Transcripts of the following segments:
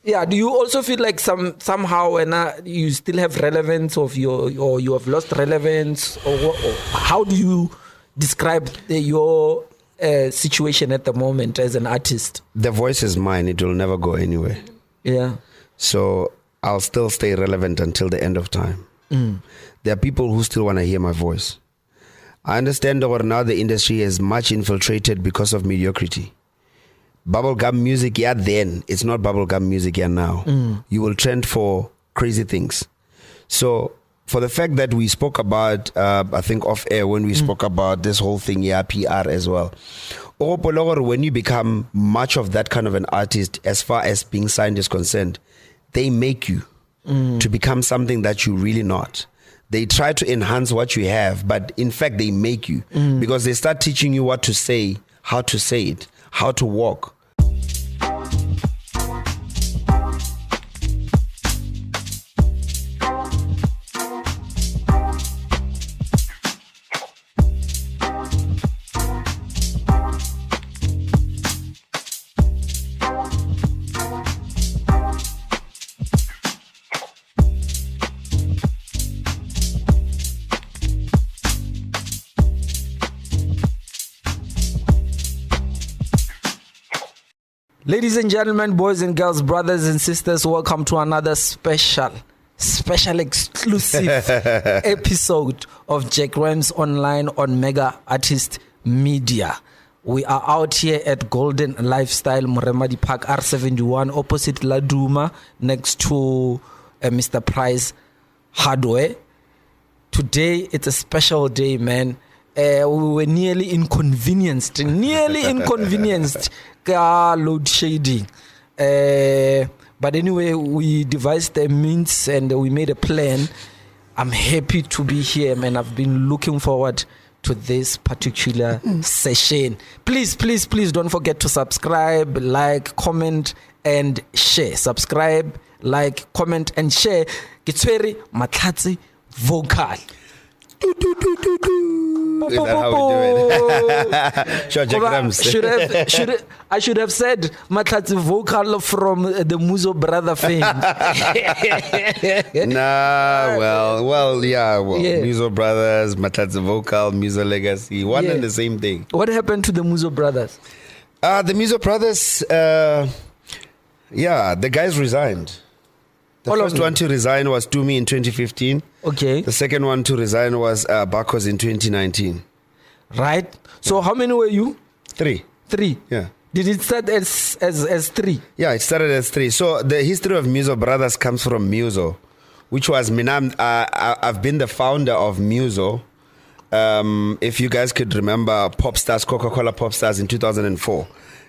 Yeah, do you also feel like somehow when you still have relevance or you have lost relevance, or how do you describe your situation at the moment as an artist? The voice is mine. It will never go anywhere. Yeah. So I'll still stay relevant until the end of time. There are people who still want to hear my voice. I understand that now the industry is much infiltrated because of mediocrity. Bubblegum music, yeah, then it's not bubblegum music, yeah, now. You will trend for crazy things. So for the fact that we spoke about, I think off air when we spoke about this whole thing, yeah, PR as well. When you become much of that kind of an artist, as far as being signed is concerned, they make you to become something that you're really not. They try to enhance what you have, but in fact, they make you because they start teaching you what to say, how to say it, how to walk. Ladies and gentlemen, boys and girls, brothers and sisters, welcome to another special exclusive episode of Jack Rams Online on Mega Artist Media. We are out here at Golden Lifestyle, Moremadi Park, R71, opposite La Duma, next to Mr. Price Hardware. Today, it's a special day, man. We were nearly inconvenienced load shading. But anyway, we devised a means and we made a plan. I'm happy to be here, man. I've been looking forward to this particular session. Please don't forget to subscribe, like, comment, and share. Subscribe, like, comment, and share. Gitsweri MAHLATZE VOKAL. Is that how we do it? Sure, Jack Rams. I should have said MAHLATZE VOKAL from the Muzo brother fame. Yeah. Muzo brothers, MAHLATZE VOKAL, Muzo legacy, one and the same thing. What happened to the Muzo brothers? The Muzo brothers, the guys resigned. The first one to resign was Tumi in 2015. Okay. The second one to resign was Bakos in 2019. Right. So how many were you? Three. Yeah. Did it start as three? Yeah, it started as three. So the history of Muzo Brothers comes from Muzo, which was I've been the founder of Muzo. If you guys could remember Popstars, Coca Cola Postars in 2004.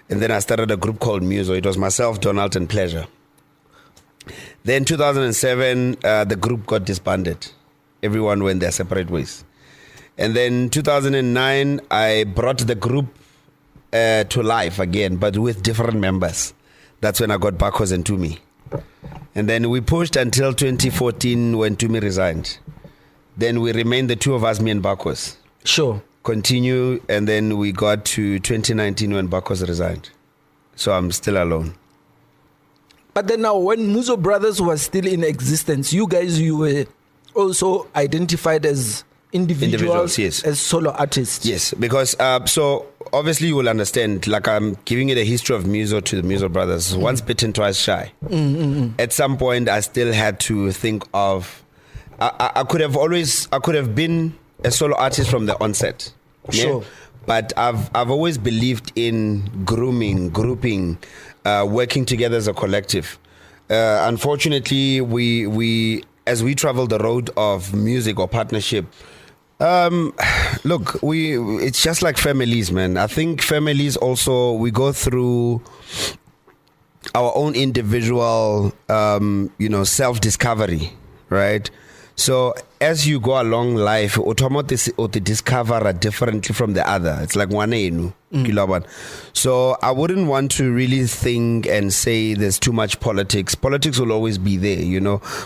And then I started a group called Muzo. It was myself, Donald, and Pleasure. Then 2007, the group got disbanded. Everyone went their separate ways. And then 2009, I brought the group to life again, but with different members. That's when I got Bakos and Tumi. And then we pushed until 2014 when Tumi resigned. Then we remained the two of us, me and Bakos. Sure. Continue, and then we got to 2019 when Bakos resigned. So I'm still alone. But then now, when Muzo Brothers was still in existence, you were also identified as individuals, yes. As solo artists. Yes, because so obviously you will understand, like I'm giving you the history of Muzo to the Muzo Brothers. Once bitten, twice shy. At some point, I still had to think of, I could have been a solo artist from the onset. Sure. Yeah? But I've always believed in grouping, working together as a collective. Unfortunately, we as we travel the road of music or partnership, look, it's just like families, man. I think families also, we go through our own individual, self-discovery, right? So as you go along life, automatically or the discover differently from the other. It's like one enu. So I wouldn't want to really think and say there's too much politics. Politics will always be there,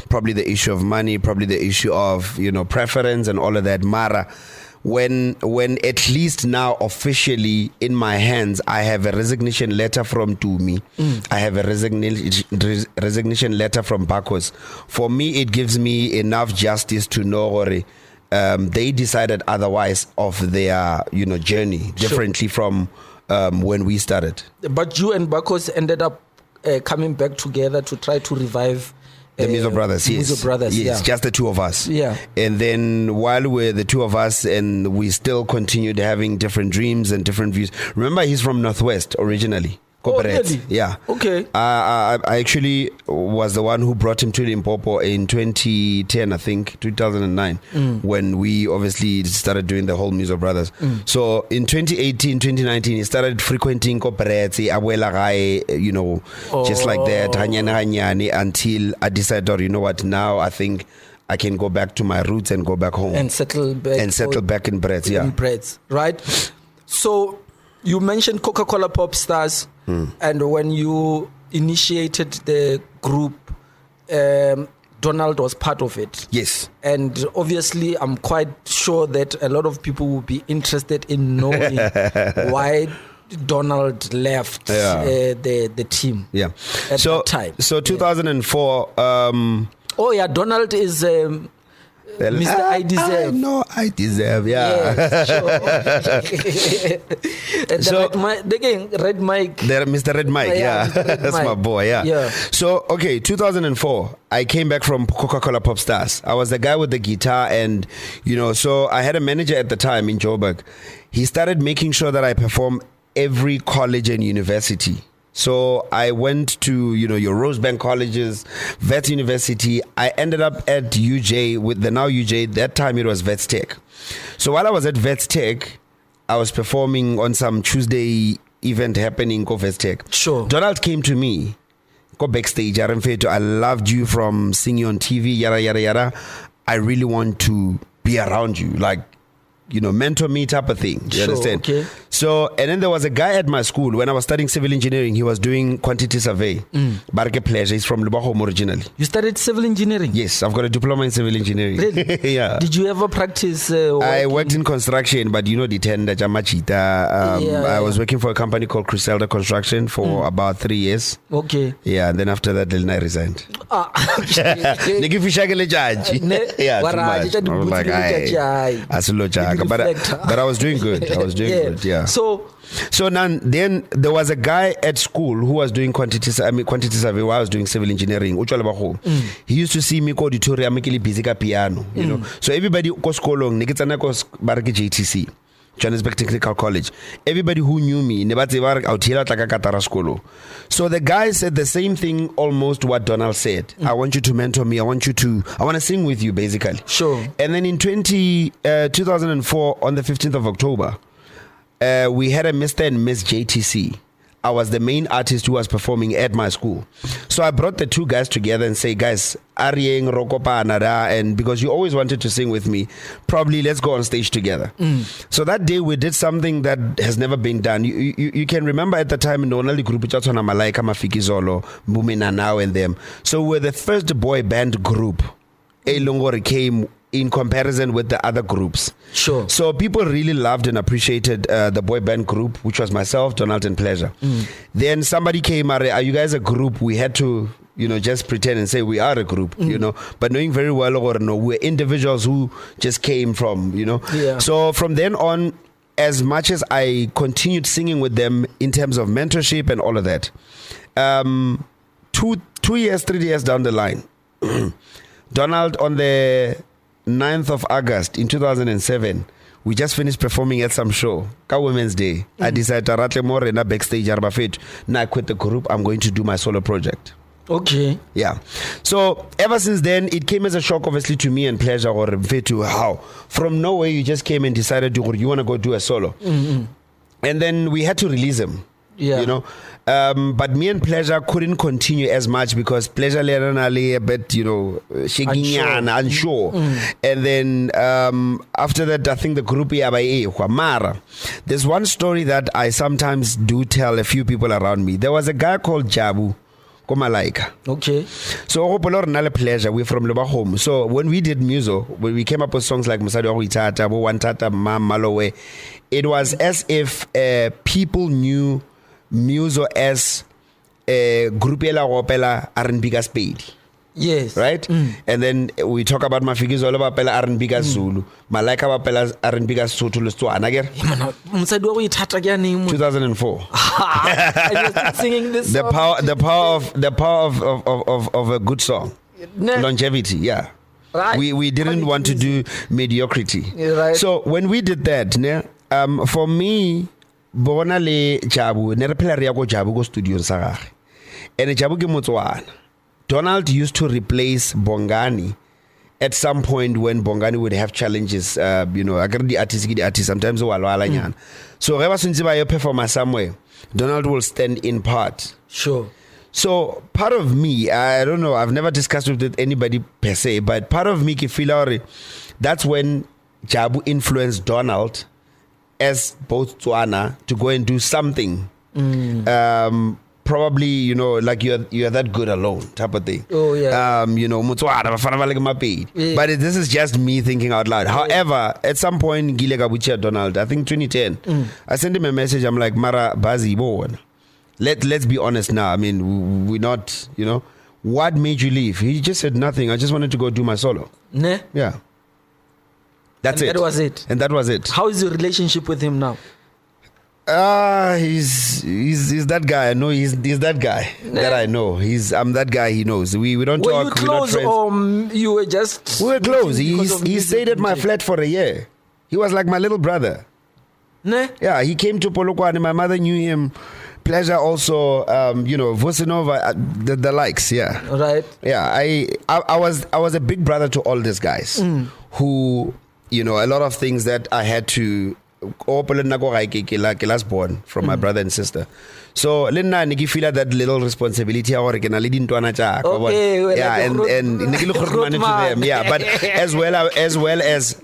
probably the issue of money, probably the issue of, preference and all of that. Mara, when at least now officially in my hands I have a resignation letter from Tumi, I have a resignation letter from Bakos. For me, it gives me enough justice to know they decided otherwise of their journey differently from when we started. But you and Bakos ended up coming back together to try to revive the Muzo brothers, yes. Muzo brothers, yes, yeah. Just the two of us. Yeah. And then while we're the two of us and we still continued having different dreams and different views. Remember, he's from Northwest originally. Oh, really? Yeah. Okay. I actually was the one who brought him to Limpopo in 2010, I think, 2009, when we obviously started doing the whole Muzo Brothers. So in 2018, 2019, he started frequenting Koperetse, Abuela Gai, just like that, Hanyane, until I decided, you know what, now I think I can go back to my roots and go back home. And settle back. In Breds, yeah. In Breds, right? So you mentioned Coca Cola Postars. And when you initiated the group, Donald was part of it. Yes. And obviously, I'm quite sure that a lot of people will be interested in knowing why Donald left the team. Yeah. At that time. So 2004. Oh yeah, Donald is. Mr. I deserve. I know I deserve, yeah. Yes, sure. And the Red Mike. Mr. Red Mike, yeah. Mr. Red That's Mike. my boy, yeah. Yeah. So, 2004, I came back from Coca Cola Postars. I was the guy with the guitar and, so I had a manager at the time in Joburg. He started making sure that I perform every college and university. So I went to, your Rosebank colleges, Vets University. I ended up at UJ with the now UJ. That time it was Vets Tech. So while I was at Vets Tech, I was performing on some Tuesday event happening at Vets Tech. Sure. Donald came to me, go backstage. I loved you from singing on TV, yada, yada, yada. I really want to be around you. Like, mentor me type of thing. You understand? Okay. So, and then there was a guy at my school when I was studying civil engineering. He was doing quantity survey. Barke Pleasure. He's from Lubahom originally. You studied civil engineering? Yes, I've got a diploma in civil engineering. Really? Yeah. Did you ever practice? I worked in construction, but the tender Jamachita. I was working for a company called Criselda Construction for about 3 years. Okay. Yeah, and then after that, then I resigned. Nikifishagele judge. Yeah, too much. I was like, but I was doing good. Good. Yeah. So then there was a guy at school who was doing quantity survey while I was doing civil engineering. He used to see me go auditorium busy piano, So everybody go school JTC. Johannesburg Technical College. Everybody who knew me, so the guy said the same thing almost what Donald said. I want you to mentor me. I want to sing with you, basically. Sure. And then in 2004, on the 15th of October, we had a Mr. and Miss JTC. I was the main artist who was performing at my school. So I brought the two guys together and say, guys, Arieng, Rokopa, Anada, and because you always wanted to sing with me, probably let's go on stage together. So that day we did something that has never been done. You can remember at the time in the only group, Malaika Mafikizolo, Mumina Now and them. So we're the first boy band group. Elongori came in comparison with the other groups. Sure. So people really loved and appreciated the boy band group, which was myself, Donald, and Pleasure. Then somebody came, are you guys a group? We had to, just pretend and say we are a group, but knowing very well, or no, we're individuals who just came from, Yeah. So from then on, as much as I continued singing with them in terms of mentorship and all of that, 3 years down the line, Donald on the 9th of August in 2007, we just finished performing at some show, Women's Day. I decided to rattle more in a backstage. Now I quit the group. I'm going to do my solo project. Okay. Yeah. So ever since then, it came as a shock, obviously, to me and Pleasure, or to how from nowhere you just came and decided you want to go do a solo, and then we had to release him. Yeah. But me and Pleasure couldn't continue as much because Pleasure a bit, unsure. And then after that, I think the group Mara. There's one story that I sometimes do tell a few people around me. There was a guy called Jabu Malaika. Okay. So Opolor pleasure, we're from Lobahome. So when we did Muzo, when we came up with songs like Musadi Oitata, Wantata, Mam Malowe, it was as if people knew Muzo as a Grupela Opela R&B Spade. Yes. Right? And then we talk about Mafikizo all about Pela R&B Zulu. Malaika Pela R&B Sotho Leswana again. 2004. Singing this the power of a good song. Longevity, yeah. Right. We didn't want to do mediocrity. Right. So when we did that, for me, bona le Jabu, nere pela ria go Jabu go studio sa gagwe. And Jabu ke Motswana. Donald used to replace Bongani at some point when Bongani would have challenges. I got the artist sometimes so whenever you perform somewhere, Donald will stand in part. Sure. So part of me, I don't know, I've never discussed with anybody per se, but part of me feel that's when Jabu influenced Donald as both Tswana to go and do something. Probably, like you're that good alone type of thing. Oh yeah. But this is just me thinking out loud. However, at some point, Gile Gabuchi Donald, I think 2010, I sent him a message. I'm like, Mara Bazi Bo. Let's be honest now. I mean, we're not, what made you leave? He just said nothing. I just wanted to go do my solo. Ne? Yeah. That's it. That was it. And that was it. How is your relationship with him now? He's that guy. I know he's that guy that I know. I'm that guy he knows. We don't were talk. You close we're not or you were just? We were close. He stayed at my flat for a year. He was like my little brother. Ne? Yeah, he came to Polokwane. My mother knew him. Pleasure also, Vosinova, the likes. Yeah. Right. Yeah, I was a big brother to all these guys who, a lot of things that I had to. Last born from my brother and sister. So Lena Niki feel that little responsibility or can and them. Yeah, but as well as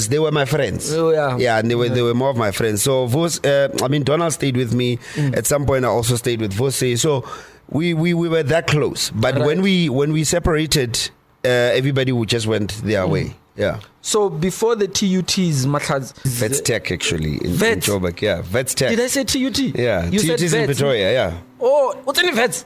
they were my friends. Oh, yeah. Yeah, and they were more of my friends. So Donald stayed with me. At some point I also stayed with Vose. So we were that close. But when we separated, everybody just went their way. Yeah. So before the TUTs, MAHLATZE Vets Tech actually in Joburg. Yeah, Vets Tech. Did I say TUT? Yeah, you TUT is in Pretoria. Yeah. Oh, what's in Vets?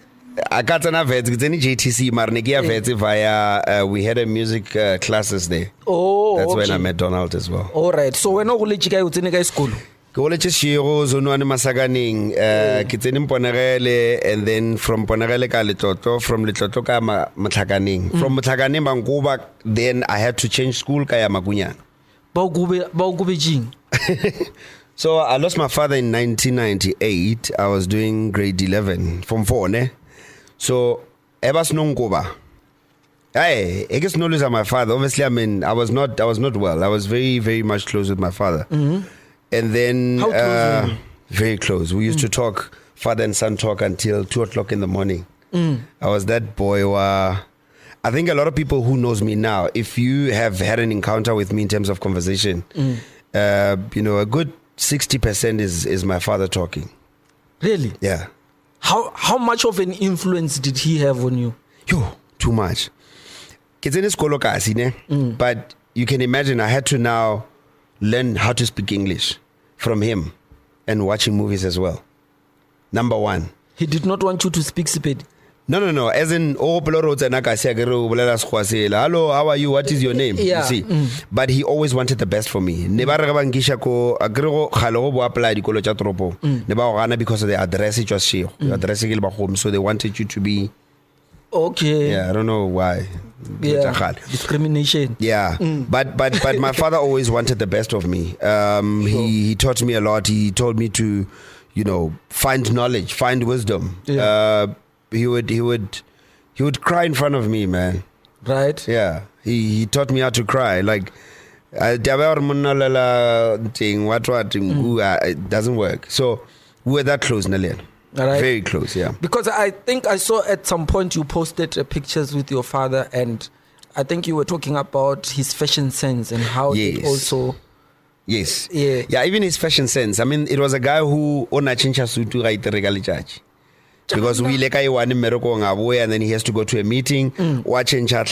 I got an Vets. It's any JTC. Marnegia Vets via. We had a music classes there. Oh, that's okay. when I met Donald as well. All right. So when I go to school. Shiro Zonwane Masaganing, Kitsenim Ponarele, and then from Ponarele ka Letloto, from Letloto ka Matlakaning. From Matlakaning Banguba, then I had to change school kaya Magunya. So I lost my father in 1998. I was doing grade 11 from 4, ne? So Ebas Nongoba. I guess no lose my father. Obviously, I mean I was not well. I was very, very much close with my father. And then how close very close. We used to talk, father and son talk until 2:00 in the morning. I was that boy where I think a lot of people who knows me now, if you have had an encounter with me in terms of conversation, a good 60% is my father talking. Really? Yeah. How much of an influence did he have on you? Too much. But you can imagine I had to now learn how to speak English from him and watching movies as well. Number one. He did not want you to speak Sepedi. No. As in, hello, how are you? What is your name? Yeah. You see. But he always wanted the best for me. Because of the address, it was home, so they wanted you to be. Okay. Yeah, I don't know why. Yeah. Discrimination. Yeah. But my father always wanted the best of me. He taught me a lot. He told me to, find knowledge, find wisdom. Yeah. He would cry in front of me, man. Right. Yeah. He taught me how to cry. Like it doesn't work. So we were that close, Nalian. Right. Very close, yeah. Because I think I saw at some point you posted pictures with your father, and I think you were talking about his fashion sense and how it also. Yes. Yeah. Yeah, even his fashion sense. I mean, it was a guy who ona chincha sutu right regali church. because we like I one mmereko ngabuya, and then he has to go to a meeting, watch and chat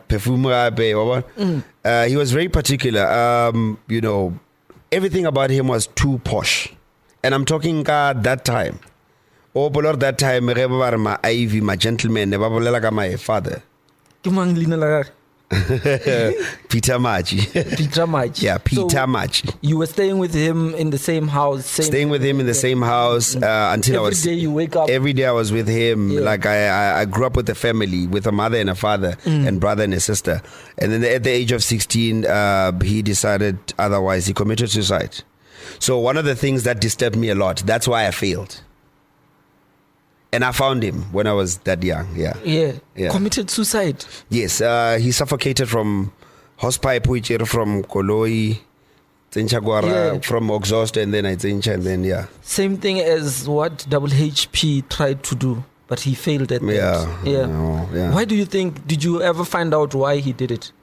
perfume he was very particular. You know, everything about him was too posh, and I'm talking that time. Oh, but that time, my Ivy, my gentleman, never like my father. Peter Machi. Peter Machi. Yeah, Peter Machi. You were staying with him in the same house. Staying with him in the same house until every day you wake up. Every day I was with him. Yeah. Like I grew up with a family, with a mother and a father, and brother and a sister. And then at the age of 16, he decided otherwise. He committed suicide. So one of the things that disturbed me a lot, that's why I failed. And I found him when I was that young. Yeah. Committed suicide. Yes. He suffocated from hosepipe, from Koloi, from exhaust, and then and then Same thing as what HP tried to do, but he failed at that. Yeah. Why do you think? Did you ever find out why he did it?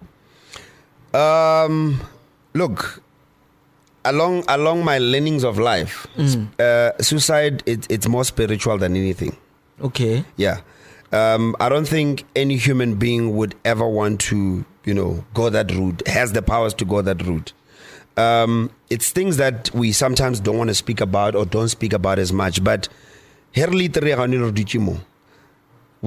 Look. Along my learnings of life, suicide it's more spiritual than anything. Okay. Yeah. I don't think any human being would ever want to, go that route, has the powers to go that route. It's things that we sometimes don't want to speak about or don't speak about as much. But we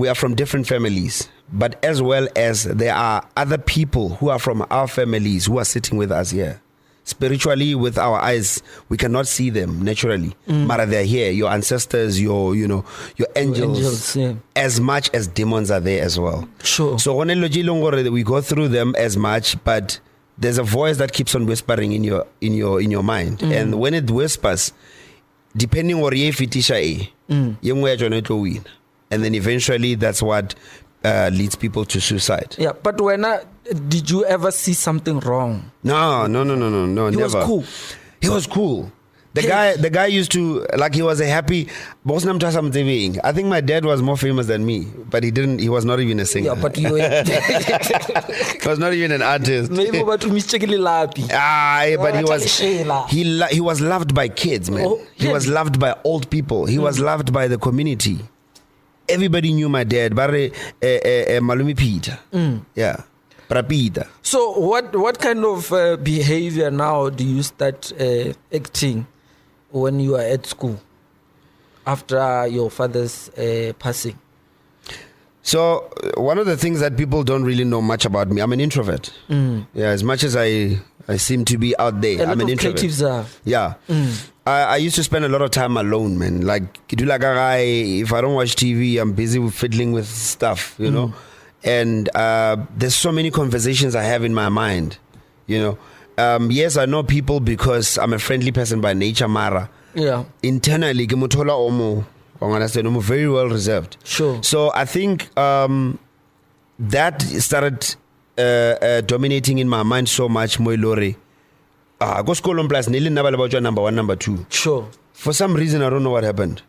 are from different families, but as well as there are other people who are from our families who are sitting with us here. Spiritually, with our eyes, we cannot see them naturally. But they're here. Your ancestors, your angels, as much as demons are there as well. Sure. So we go through them as much, but there's a voice that keeps on whispering in your mind, and when it whispers, depending on your fetisha, and then eventually that's what leads people to suicide. Yeah, but did you ever see something wrong? No, He never. Was cool. He was cool. The guy used to, like, he was a happy. I think my dad was more famous than me, but he was not even a singer. Yeah, but you he was not even an artist. Maybe but he was loved by kids, man. Oh, he was loved by old people. He was loved by the community. Everybody knew my dad, Barre Malumi Peter. Yeah. Prapita. So what kind of behavior now do you start acting when you are at school after your father's passing? So one of the things that people don't really know much about me, I'm an introvert. Yeah, as much as I seem to be out there, I'm an introvert. Creatives are. Yeah. I used to spend a lot of time alone, man. Like, if I don't watch TV, I'm busy with fiddling with stuff, you know. And there's so many conversations I have in my mind, yes, I know people because I'm a friendly person by nature, Mara. Yeah. Internally, I'm very well reserved. Sure. So I think that started dominating in my mind so much. Go school on plus about your number one, number two. Sure. For some reason, I don't know what happened.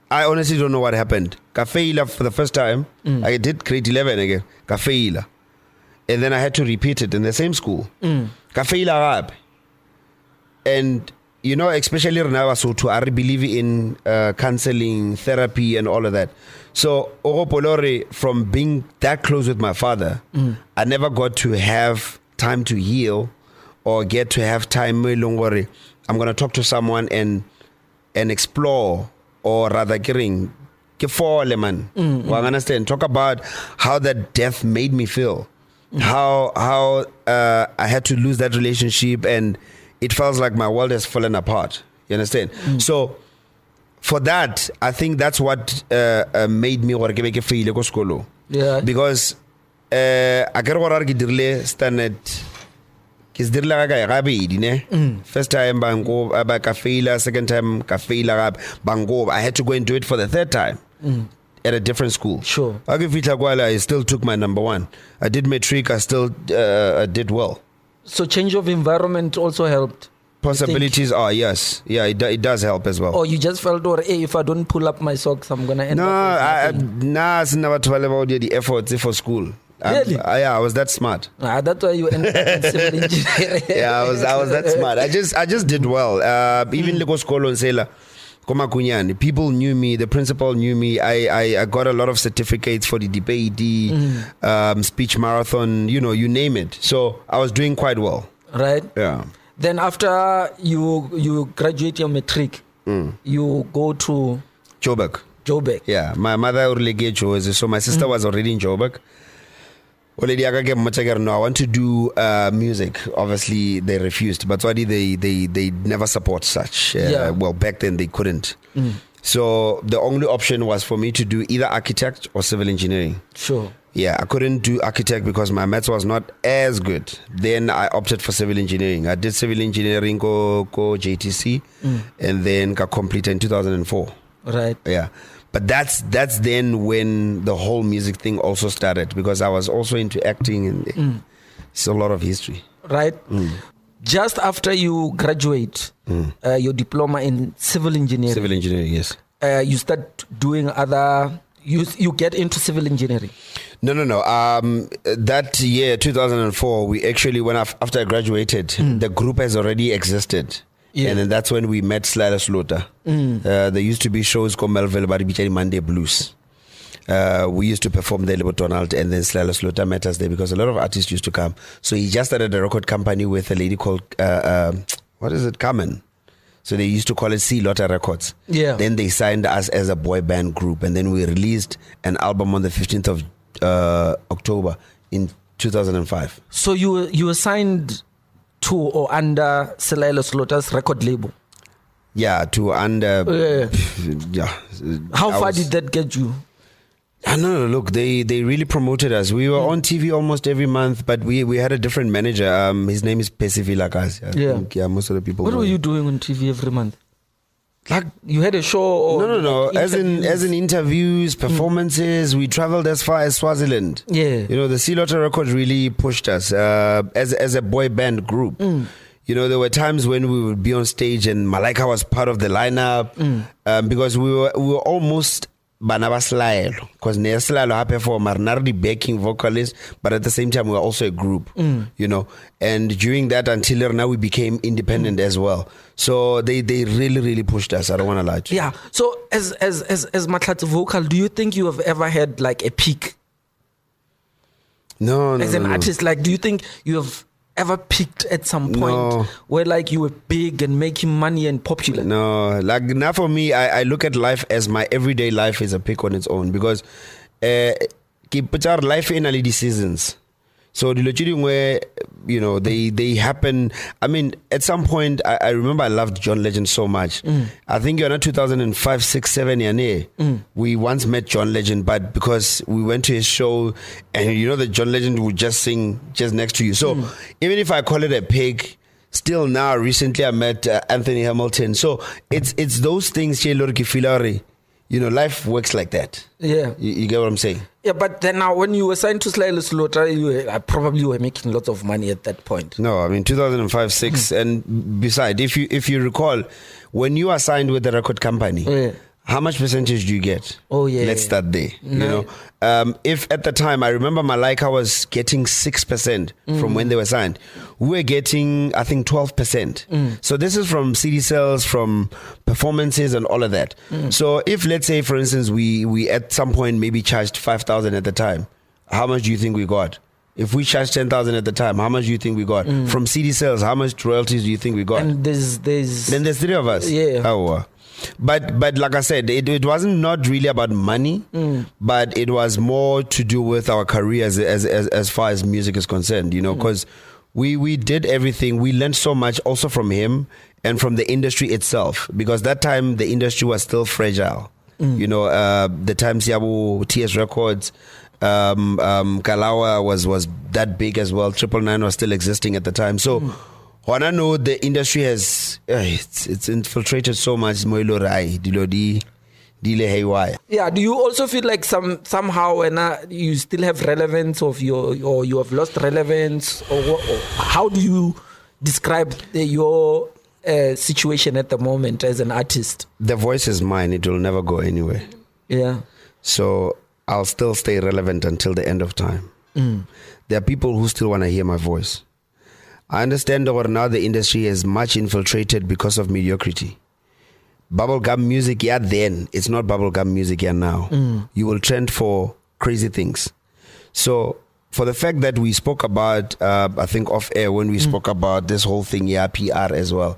I honestly don't know what happened. Kafeila for the first time. I did grade 11 again. Kafeila. And then I had to repeat it in the same school. Kafeila rap. And, especially now, so I believe in counseling, therapy, and all of that. So, Oropolore, from being that close with my father, I never got to have time to heal or get to have time. I'm going to talk to someone and explore. Or rather, man. Understand? Talk about how that death made me feel. How I had to lose that relationship, and it feels like my world has fallen apart. You understand? So for that, I think that's what made me feel go school. Yeah. Because I get stand first time bango kafila, second time kafila bango. I had to go and do it for the third time at a different school. Sure. I still took my number one. I did matric. I still did well. So change of environment also helped. Possibilities are yes, yeah, it does help as well. Or you just felt, if I don't pull up my socks, I'm gonna end up. It's never told about the efforts for school. Really? I was that smart. That's why you ended up in civil engineering. Yeah, I was that smart. I just did well. Even Lego School on Sailor. Komakunyani. People knew me. The principal knew me. I got a lot of certificates for the debate, speech marathon, you name it. So I was doing quite well. Right. Yeah. Then after you graduate your matric, you go to Joburg. Yeah. My mother already so my sister was already in Joburg. No, I want to do music. Obviously, they refused. But they never support such. Well, back then they couldn't. So the only option was for me to do either architect or civil engineering. Sure. Yeah, I couldn't do architect because my maths was not as good. Then I opted for civil engineering. I did civil engineering go JTC, and then got completed in 2004. Right. Yeah. But that's then when the whole music thing also started, because I was also into acting, and it's a lot of history. Right. Just after you graduate your diploma in civil engineering. Civil engineering, yes. You start doing other. You get into civil engineering. No. That year, 2004, we actually after I graduated, the group has already existed. Yeah. And then that's when we met Slyla Slaughter. There used to be shows called Melville Baribichari Monday Blues. We used to perform there with Donald, and then Slyla Slaughter met us there because a lot of artists used to come. So he just started a record company with a lady called, Carmen. So they used to call it C Lotta Records. Yeah. Then they signed us as a boy band group, and then we released an album on the 15th of October in 2005. So you were signed to or under Slyla Slaughter's record label? Yeah, to under. How far did that get you? No, look, they really promoted us. We were on TV almost every month, but we had a different manager. His name is Pesivillacas. Most of the people. What were you doing on TV every month? Like you had a show? Or no. Like as in interviews, performances. We traveled as far as Swaziland. Yeah. The C Lotta record really pushed us as a boy band group. There were times when we would be on stage and Malaika was part of the lineup because we were almost Banabaslaelo, because Neslaelo happy for Marnardi backing vocalist, but at the same time we were also a group, and during that until now we became independent as well. So they really, really pushed us. I don't want to lie to you. Yeah. So as MahlatzeVokal, do you think you have ever had like a peak? No. As an artist, like, do you think you have ever peaked at some point where like you were big and making money and popular? No, like now for me, I look at life as my everyday life is a peak on its own, because keep our life in all these seasons. So the logic where they happen. I mean, at some point, I remember I loved John Legend so much. I think you're not 2005, 6, 7 we once met John Legend, but because we went to his show, and that John Legend would just sing just next to you. So even if I call it a pig, still now recently I met Anthony Hamilton. So it's those things. Life works like that. Yeah, you get what I'm saying. Yeah, but then now when you were signed to Slyla Slaughter, you probably were making lots of money at that point. No, I mean 2005, 6, and besides, if you recall, when you are signed with the record company, how much percentage do you get? Let's start there. If at the time, I remember Malaika was getting 6% from when they were signed, we were getting, I think, 12%. So this is from CD sales, from performances and all of that. So if, let's say, for instance, we at some point maybe charged 5,000 at the time, how much do you think we got? If we charged 10,000 at the time, how much do you think we got? From CD sales, how much royalties do you think we got? And then there's 3 of us. Yeah. Oh, But like I said, it wasn't not really about money, but it was more to do with our careers as far as music is concerned, because we did everything. We learned so much also from him and from the industry itself, because that time the industry was still fragile. The time Siabu, TS Records, Kalawa was that big as well. 999 was still existing at the time. So when I know the industry has it's infiltrated so much, yeah. Do you also feel like somehow when you still have relevance or you have lost relevance, or how do you describe your situation at the moment as an artist? The voice is mine; it will never go anywhere. Yeah. So I'll still stay relevant until the end of time. There are people who still want to hear my voice. I understand that now the industry is much infiltrated because of mediocrity. bubblegum music, yeah, then it's not bubblegum music, yeah, now. You will trend for crazy things. So for the fact that we spoke about, I think off air when we spoke about this whole thing, yeah, PR as well.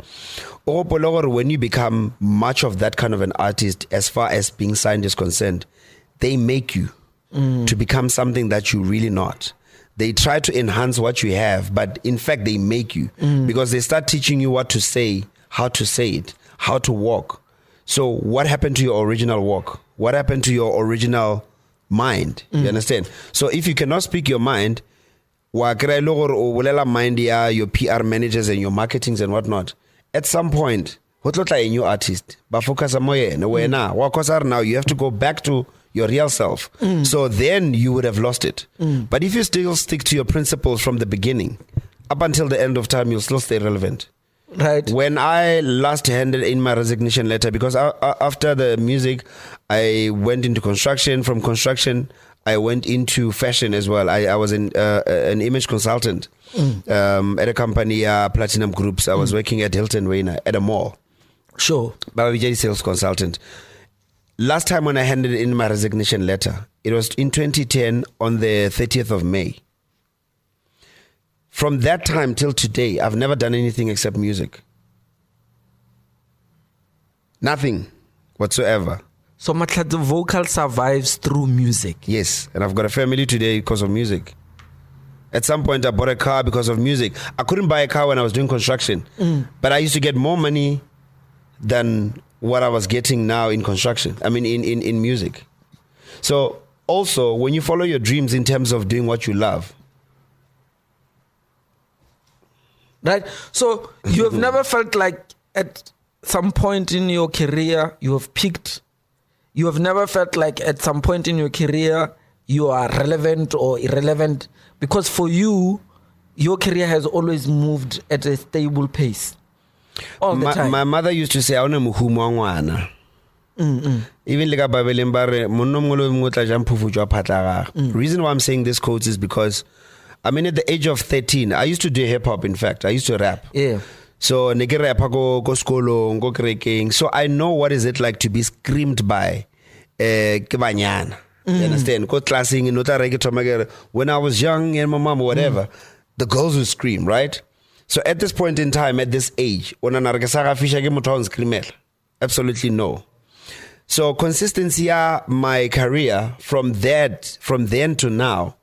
When you become much of that kind of an artist, as far as being signed is concerned, they make you to become something that you're really not. They try to enhance what you have, but in fact, they make you because they start teaching you what to say, how to say it, how to walk. So what happened to your original walk? What happened to your original mind? You understand? So if you cannot speak your mind, your PR managers and your marketings and whatnot, at some point, what look like a new artist? But focus on now you have to go back to your real self. So then you would have lost it. But if you still stick to your principles from the beginning, up until the end of time, you'll still stay relevant. Right. When I last handed in my resignation letter, because after the music, I went into construction. From construction, I went into fashion as well. I was an image consultant at a company, Platinum Groups. I was working at Hilton Wayne at a mall. Sure. BBJ sales consultant. Last time when I handed in my resignation letter, it was in 2010 on the 30th of May. From that time till today, I've never done anything except music. Nothing whatsoever. So MAHLATZE VOKAL survives through music. Yes, and I've got a family today because of music. At some point, I bought a car because of music. I couldn't buy a car when I was doing construction, but I used to get more money than what I was getting now in construction. I mean, in music. So also, when you follow your dreams in terms of doing what you love. Right. So you have never felt like at some point in your career you have peaked. You have never felt like at some point in your career you are relevant or irrelevant, because for you, your career has always moved at a stable pace. All the time. My mother used to say, "I want to even like reason why I'm saying this quote is because I mean, at the age of 13, I used to do hip hop. In fact, I used to rap. Yeah. So go skolo, go creaking. So I know what is it like to be screamed by. You understand? Go classing. When I was young and my mom, whatever, the girls would scream, right? So at this point in time, at this age, absolutely no. So consistency, my career from then to now,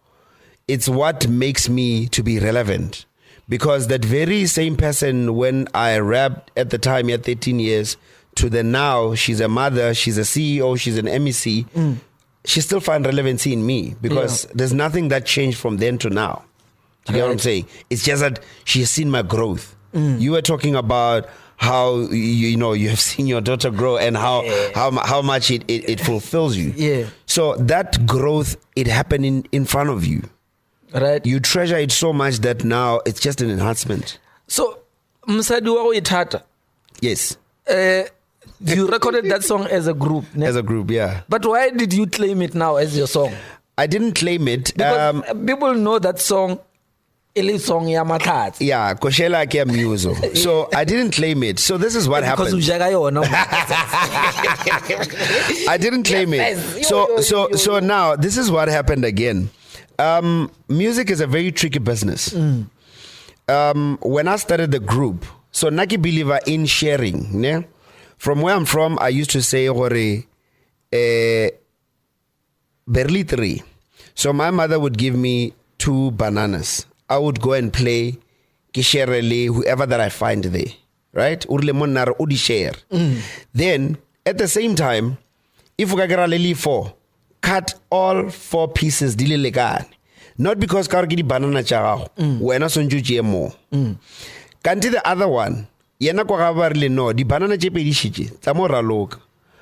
it's what makes me to be relevant. Because that very same person, when I rapped at the time, at 13 years, to the now, she's a mother, she's a CEO, she's an MEC, she still finds relevancy in me because there's nothing that changed from then to now. Do you get what I'm saying? It's just that she has seen my growth. You were talking about how you have seen your daughter grow and how much it fulfills you. Yeah. So that growth, it happened in front of you. Right. You treasure it so much that now it's just an enhancement. So, Msadi wa Itata. Yes. You recorded that song as a group. Ne? As a group, yeah. But why did you claim it now as your song? I didn't claim it. Because people know that song, Ili song ya MAHLATZE. Yeah, Koshela ke Muzo. So I didn't claim it. So this is what happened. I didn't claim it. So now this is what happened again. Music is a very tricky business. When I started the group, so Naki believer in sharing. Ne? From where I'm from, I used to say barely 3. So my mother would give me 2 bananas. I would go and play kisherele, whoever that I find there. Right? Share. Then at the same time, if we get 4, cut all 4 pieces dililegan. Not because kargidi banana chao. We're not sonju GMO. Kanti the other one, yena kwa gabarle no, di banana chepe di shiji. Tamora loka.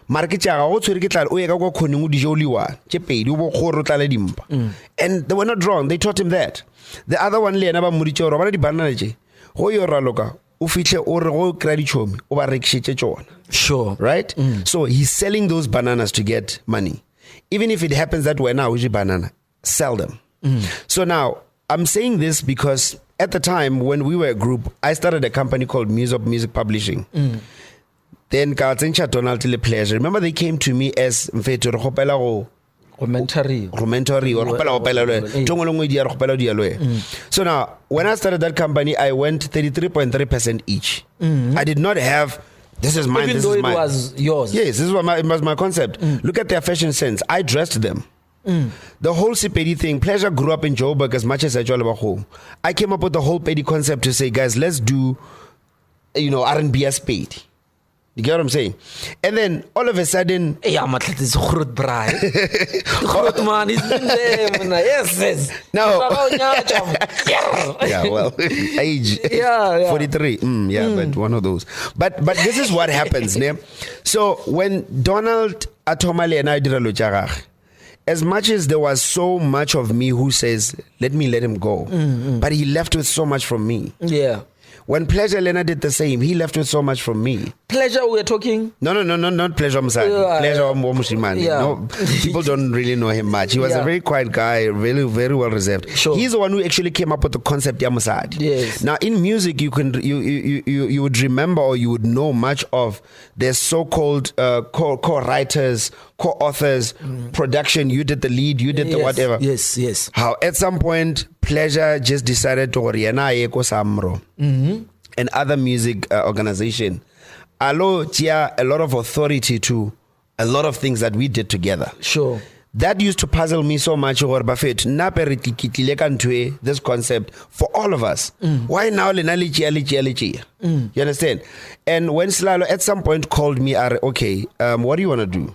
Market chao o tswere ke tla o ye ka kwa khoningu di joli wa. Chepe di bo khoro tla dimpa. And they were not wrong. They taught him that. The other one le yena ba muricho ro ba di banana che. Go yo raloka. O fihle o re go kra di chomi. O ba rekishetse tsona. Sure. Right? So he's selling those bananas to get money. Even if it happens that way now, which banana, sell them. So now, I'm saying this because at the time when we were a group, I started a company called Muzo Music Publishing. Then ka tsentsha Donald le Pleasure. Remember they came to me as mfeto re gopela go Commentary. or so now when I started that company I went 33.3% each. I did not have this is mine. Even this though is it mine. was yours. Yes, this was my concept. Look at their fashion sense. I dressed them. The whole Sipedi thing. Pleasure grew up in Joburg as much as I about home. I came up with the whole Pedi concept to say, guys, let's do R&B as Pedi. You get what I'm saying? And then all of a sudden, yeah, MAHLATZE is groot braai. Groot man, he's been there, man. Yes. No. Yeah, well, age. Yeah. 43. But one of those. But this is what happens, ne? So when Donald Atomale and I did a Luchara, as much as there was so much of me who says, let him go, but he left with so much from me. Yeah. When Pleasure Lena did the same, he left with so much from me. Pleasure, we're talking? No, not Pleasure Msadi. Pleasure Mushimani. Yeah. No, people don't really know him much. He was a very quiet guy, really very well reserved. Sure. He's the one who actually came up with the concept Yamusadi. Yes. Now in music, you would remember or you would know much of their so-called co-writers, co-authors, production. You did the lead, you did the whatever. Yes. How at some point Pleasure just decided to Oriana Eko Samro and other music organization. Allo tia a lot of authority to a lot of things that we did together. Sure. That used to puzzle me so much. This concept for all of us. Why now? You understand? And when Slalo at some point called me, okay, what do you want to do?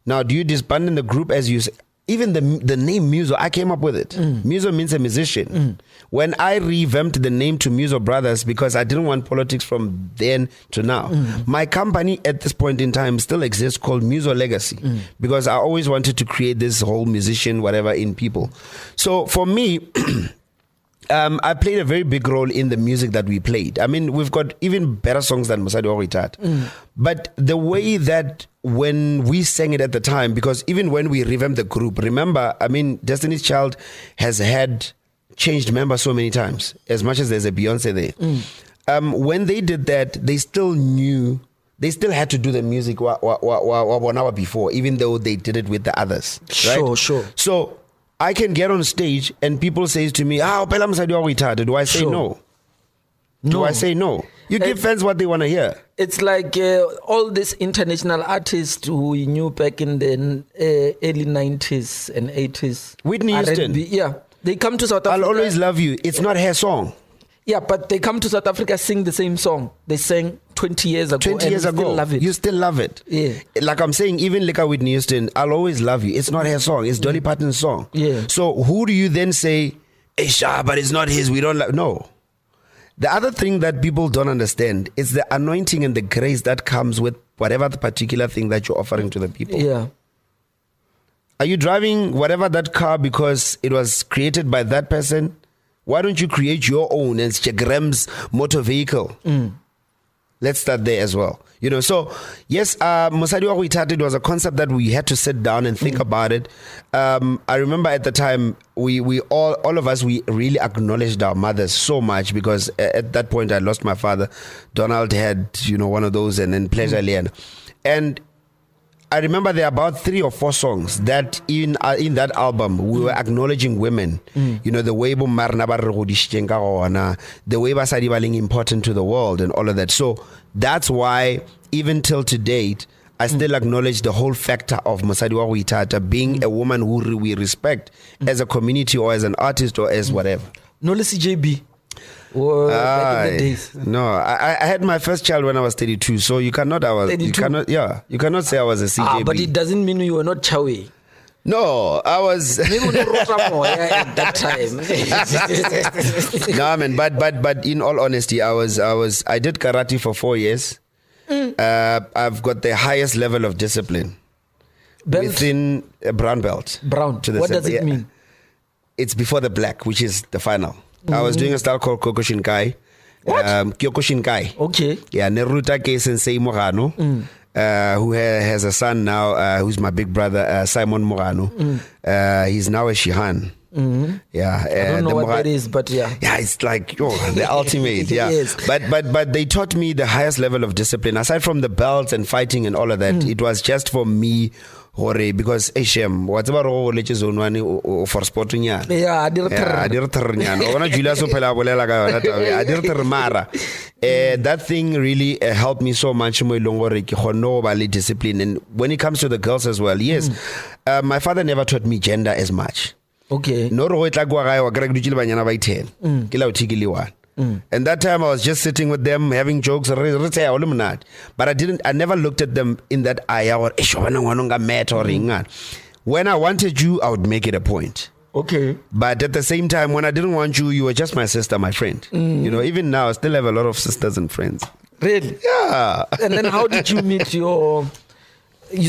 Now, do you disband in the group as you say? Even the name Muzo, I came up with it. Muzo means a musician. When I revamped the name to Muzo Brothers because I didn't want politics from then to now, my company at this point in time still exists called Muzo Legacy because I always wanted to create this whole musician whatever in people. So for me, I played a very big role in the music that we played. I mean, we've got even better songs than Mosadi Oritat. But the way that when we sang it at the time, because even when we revamped the group, remember, I mean, Destiny's Child has had changed members so many times, as much as there's a Beyonce there. When they did that, they still knew, they still had to do the music 1 hour before, even though they did it with the others. Right? Sure. So I can get on stage and people say to me, do I say no? Do I say no? You give fans what they want to hear. It's like all these international artists who we knew back in the early 90s and 80s. Whitney Houston. R&B, yeah. They come to South Africa. I'll Always Love You. It's not her song. Yeah, but they come to South Africa, sing the same song they sang 20 years ago. 20 years ago. Still love it. You still love it. Yeah. Like I'm saying, even like Whitney Houston, I'll Always Love You. It's not her song. It's Dolly Parton's song. Yeah. So who do you then say, but it's not his. We don't love. No. The other thing that people don't understand is the anointing and the grace that comes with whatever the particular thing that you're offering to the people. Yeah. Are you driving whatever that car because it was created by that person? Why don't you create your own and Grams motor vehicle? Let's start there as well. So yes, Mosadi wa Uitata, it was a concept that we had to sit down and think about it. I remember at the time, we all of us, we really acknowledged our mothers so much because at that point I lost my father. Donald had, one of those, and then Pleasure Leon. And I remember there are about 3 or 4 songs that in that album we were acknowledging women. The way the way basadi ba leng important to the world and all of that. So that's why even till to date I still acknowledge the whole factor of Mosadi wa Uitata being a woman who we respect as a community or as an artist or as whatever. No, let's see JB. Back in the days. No, I had my first child when I was 32, so you cannot you cannot say I was a CJB. But it doesn't mean you were not Chawi. No, I was maybe at that time. No, man, but in all honesty, I did karate for 4 years. I've got the highest level of discipline. Belt? Within a brown belt. Brown. What does it mean? It's before the black, which is the final. I was doing a style called Kyokushinkai. What? Kyokushinkai. Okay. Yeah, Neruta Ke Sensei Morano, who has a son now, who's my big brother, Simon Morano. He's now a Shihan. Yeah, I don't know what that is, but yeah. Yeah, it's like the ultimate. Yeah, Yes. But they taught me the highest level of discipline. Aside from the belts and fighting and all of that, it was just for me. Because Shem, whatever for sporting Yeah, I did that thing really helped me so much. Discipline, and when it comes to the girls as well, yes, my father never taught me gender as much. Okay. And that time I was just sitting with them having jokes, but I never looked at them in that eye or when I wanted you, I would make it a point. Okay. But at the same time, when I didn't want you, you were just my sister, my friend. Even now I still have a lot of sisters and friends. Really? Yeah. And then how did you meet you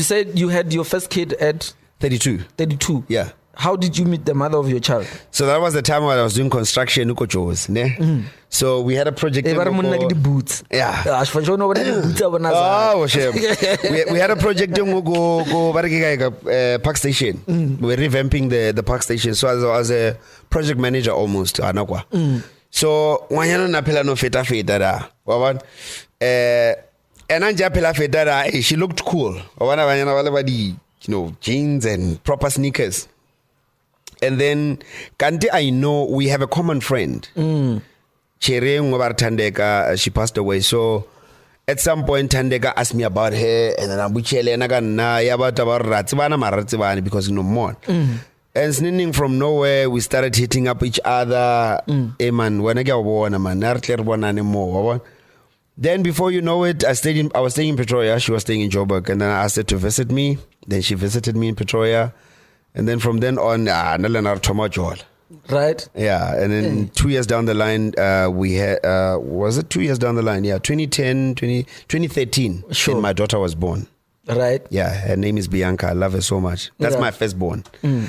said you had your first kid at 32. 32. Yeah. How did you meet the mother of your child? So that was the time when I was doing construction. So we had a project. Boots. Yeah. Oh, shame. we had a project in Park Station. We were revamping the Park Station. So I was a project manager almost. So she looked cool. Jeans and proper sneakers. And then Kanti, I know we have a common friend. Chereng Tandeka, she passed away. So at some point Tandeka asked me about her, and then Abuchele about because no more. And sneaking from nowhere, we started hitting up each other. Then before you know it, I was staying in Pretoria. She was staying in Joburg, and then I asked her to visit me. Then she visited me in Pretoria. And then from then on, right? Yeah, and then 2 years down the line, we had, was it 2 years down the line? Yeah, 2013, sure. And my daughter was born. Right. Yeah, her name is Bianca. I love her so much. That's my firstborn. And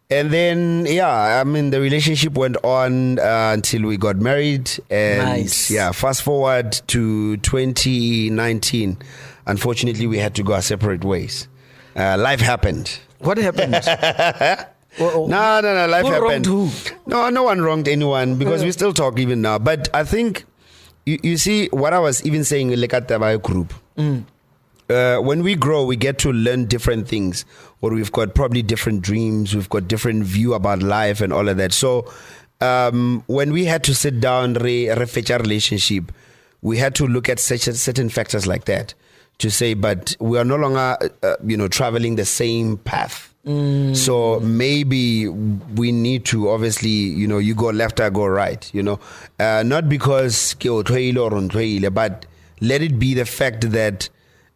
then, the relationship went on until we got married. And nice. Yeah, fast forward to 2019. Unfortunately, we had to go our separate ways. Life happened. What happened? No, life happened. Wronged who? No one wronged anyone because we still talk even now. But I think, you see, what I was even saying in Lekatabai group, when we grow, we get to learn different things, or we've got probably different dreams, we've got different view about life and all of that. So when we had to sit down, refetch our relationship, we had to look at certain factors like that. To say, but we are no longer, traveling the same path. So maybe we need to, obviously, you go left, I go right, not because but let it be the fact that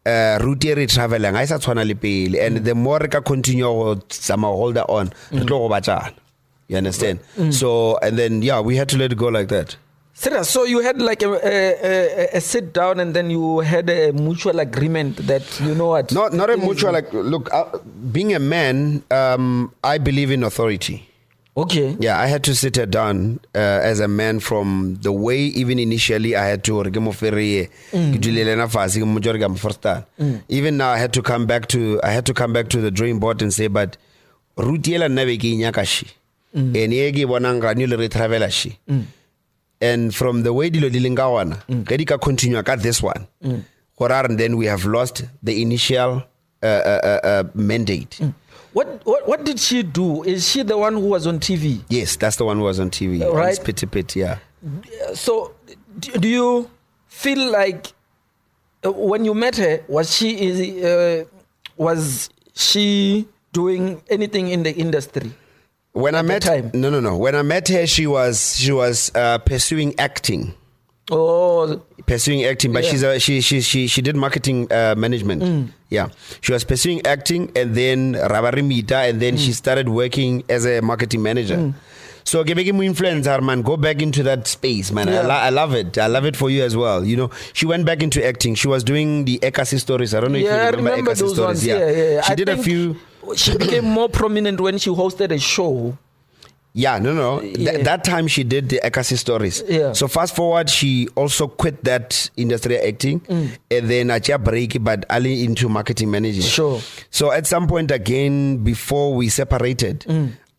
route traveling, and the more I continue, some hold on, you understand? So, and then, we had to let it go like that. So you had like a sit down, and then you had a mutual agreement that what? Not a mutual. Look, being a man, I believe in authority. Okay. Yeah, I had to sit her down as a man from the way even initially I had to even now I had to come back to the drawing board and say, but Rutiela Navigi Nyakashi and Yegi Wananga travel. And from the way Dilo Dilingawana, Kadika continue at this one. And then we have lost the initial mandate. What did she do? Is she the one who was on TV? Yes, that's the one who was on TV. Right. Pit, yeah. So do you feel like when you met her, was she doing anything in the industry? When I met her, no. When I met her, she was pursuing acting. Oh, pursuing acting, but she did marketing management. Yeah, she was pursuing acting, and then Rabarimita, and then she started working as a marketing manager. So influence her, man. Go back into that space, man. Yeah. I love it. I love it for you as well. She went back into acting. She was doing the Ekasi stories. I don't know if you remember Ekasi those stories. Ones. Yeah. She did a few. She became more prominent when she hosted a show. Yeah, no. That time she did the Ekasi stories. Yeah. So fast forward, she also quit that industry acting, and then I break, but Ali into marketing managing. Sure. So at some point again, before we separated,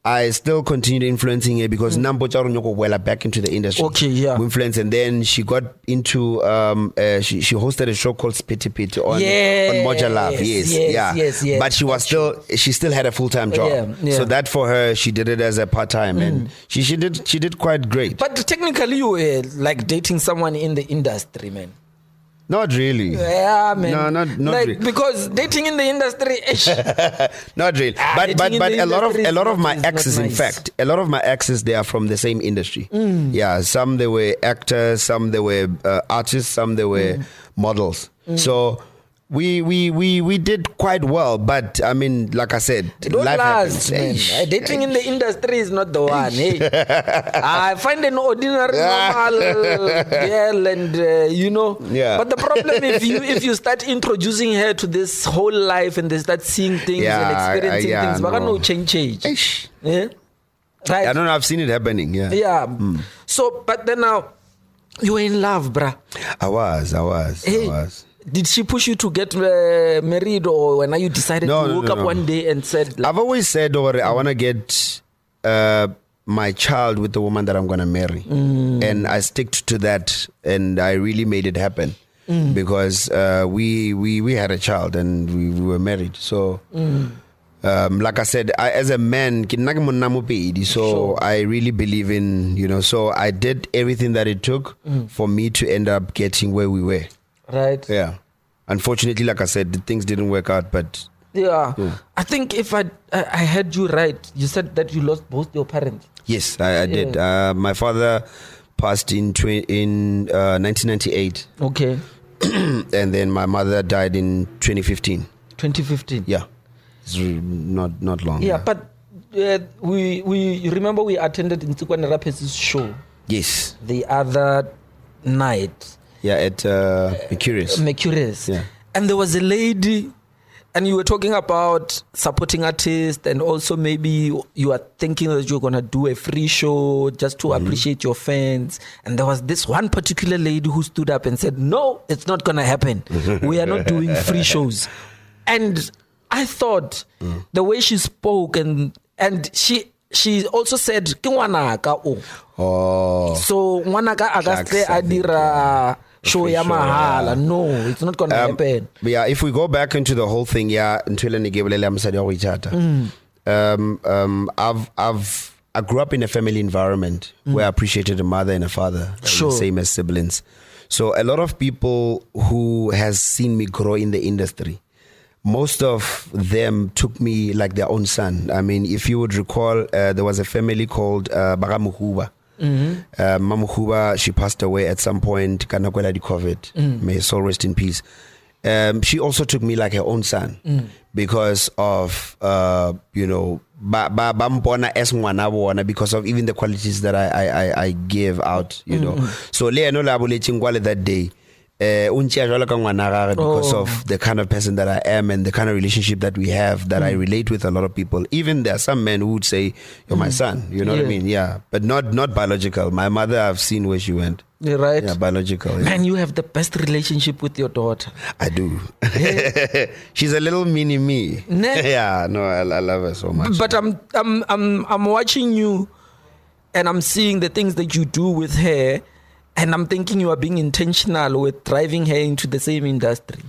I still continued influencing her because Nampo Charo Nyoko wela back into the industry. Okay, yeah. We influenced, and then she got into she hosted a show called Spitty Pit on Moja Love. Yes. But she still had a full-time job. Yeah. So that for her, she did it as a part-time, and she did quite great. But technically, you were like dating someone in the industry, man. Not really. Yeah, man. No, not like, really. Because dating in the industry, not really. But a lot of my exes, in fact, a lot of my exes, they are from the same industry. Yeah, some they were actors, some they were artists, some they were models. So we did quite well, but I mean, like I said, life last, happens. Man. Dating in the industry is not the one. Hey, I find an ordinary normal girl, and you know. Yeah. But the problem if you start introducing her to this whole life and they start seeing things and experiencing things, but no change. Yeah. Right. I don't know. I've seen it happening. Yeah. Yeah. So, but then now you were in love, bruh. I was. Did she push you to get married, or when you decided to woke up one day and said? I've always said, I want to get my child with the woman that I'm going to marry, and I stick to that, and I really made it happen because we had a child and we were married. So, like I said, as a man, so I really believe in So I did everything that it took for me to end up getting where we were. Right. Yeah. Unfortunately, like I said, the things didn't work out, but yeah. I think if I heard you right, you said that you lost both your parents. Yes, I did. My father passed in 1998. Okay. And then my mother died in 2015. 2015. Yeah. It's not long. Yeah, but we remember we attended Ntukwane Rapez's show. Yes. The other night. Yeah, at Mercurius. Yeah. And there was a lady, and you were talking about supporting artists, and also maybe you are thinking that you're going to do a free show just to appreciate your fans. And there was this one particular lady who stood up and said, no, it's not going to happen. We are not doing free shows. And I thought the way she spoke, and she also said, Ke ngwanaka o. Oh. So ngwanaka agaste adira show ya mahala. No, it's not going to happen. Yeah, if we go back into the whole thing, I grew up in a family environment where I appreciated a mother and a father, the same as siblings. So a lot of people who has seen me grow in the industry, most of them took me like their own son. I mean, if you would recall, there was a family called Bagamuhuba. Mamuhuba, she passed away at some point. Kanakwela di COVID. May her soul rest in peace. She also took me like her own son because of because of even the qualities that I give out. So that day. Because of the kind of person that I am and the kind of relationship that we have, that I relate with a lot of people. Even there are some men who would say, you're my son, you know what I mean? Yeah, but not biological. My mother, I've seen where she went. You're right. Yeah, biological. Yeah. Man, you have the best relationship with your daughter. I do. She's a little mini me. Yeah, no, I love her so much. But I'm watching you, and I'm seeing the things that you do with her. And I'm thinking you are being intentional with driving her into the same industry.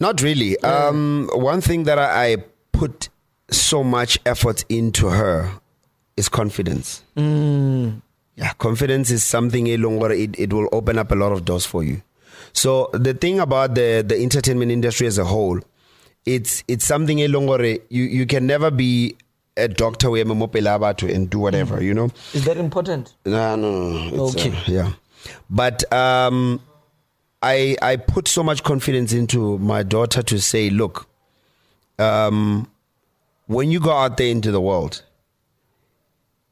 Not really. One thing that I put so much effort into her is confidence. Yeah, confidence is something it will open up a lot of doors for you. So the thing about the entertainment industry as a whole, it's something you can never be a doctor and do whatever, you know. Is that important? No. Okay. Yeah. But I put so much confidence into my daughter to say, look, when you go out there into the world,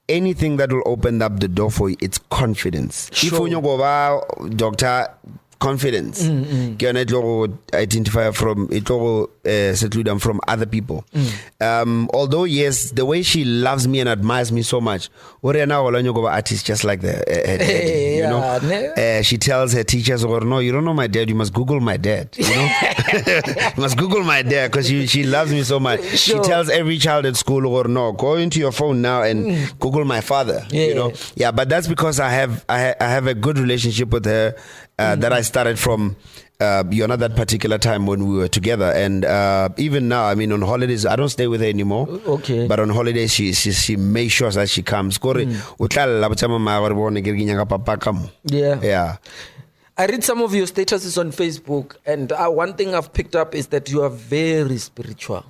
anything that will open up the door for you, it's confidence. Sure. If you go doctor, confidence. Can identify from it seclude from other people. Although yes, the way she loves me and admires me so much, artist just like the daddy, you know. She tells her teachers, "Or no, you don't know my dad. You must Google my dad. You know, you must Google my dad because she loves me so much." Sure. She tells every child at school, "Or no, go into your phone now and Google my father." You know, but that's because I have a good relationship with her that I started from. That particular time when we were together, and even now, I mean, on holidays, I don't stay with her anymore. Okay. But on holidays, she makes sure that she comes. Yeah. I read some of your statuses on Facebook, and one thing I've picked up is that you are very spiritual.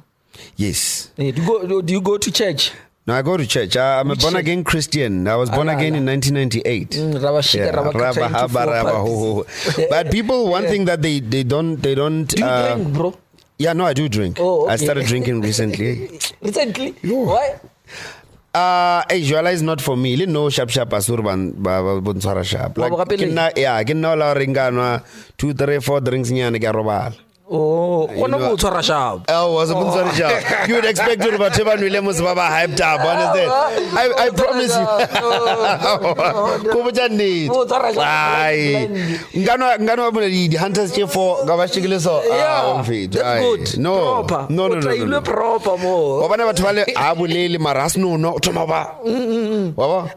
Yes. Do you go to church? No, I go to church. I'm a born-again Christian. I was born again in 1998. But people, one thing that they don't. Do you drink, bro? Yeah, no, I do drink. Oh, okay. I started drinking recently. Recently? No. Why? Joala is not for me. No sharp asurban bontsara sharp. Like kinna la ringana 2, 3, 4 drinks nyane ke robala. Oh, was a sharp. You would expect to have Williams Baba hyped up. I promise you. The hunters here for Gavashigliso. That's good. No.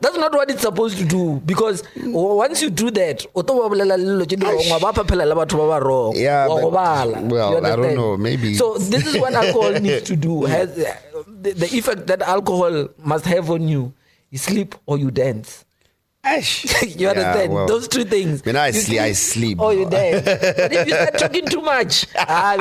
That's not what it's supposed to do, because once you do that, well, I don't know, maybe. So this is what alcohol needs to do. Has the effect that alcohol must have on you. You sleep or you dance. You understand? Well, those two things. When I sleep. Or you dance. But if you start talking too much, I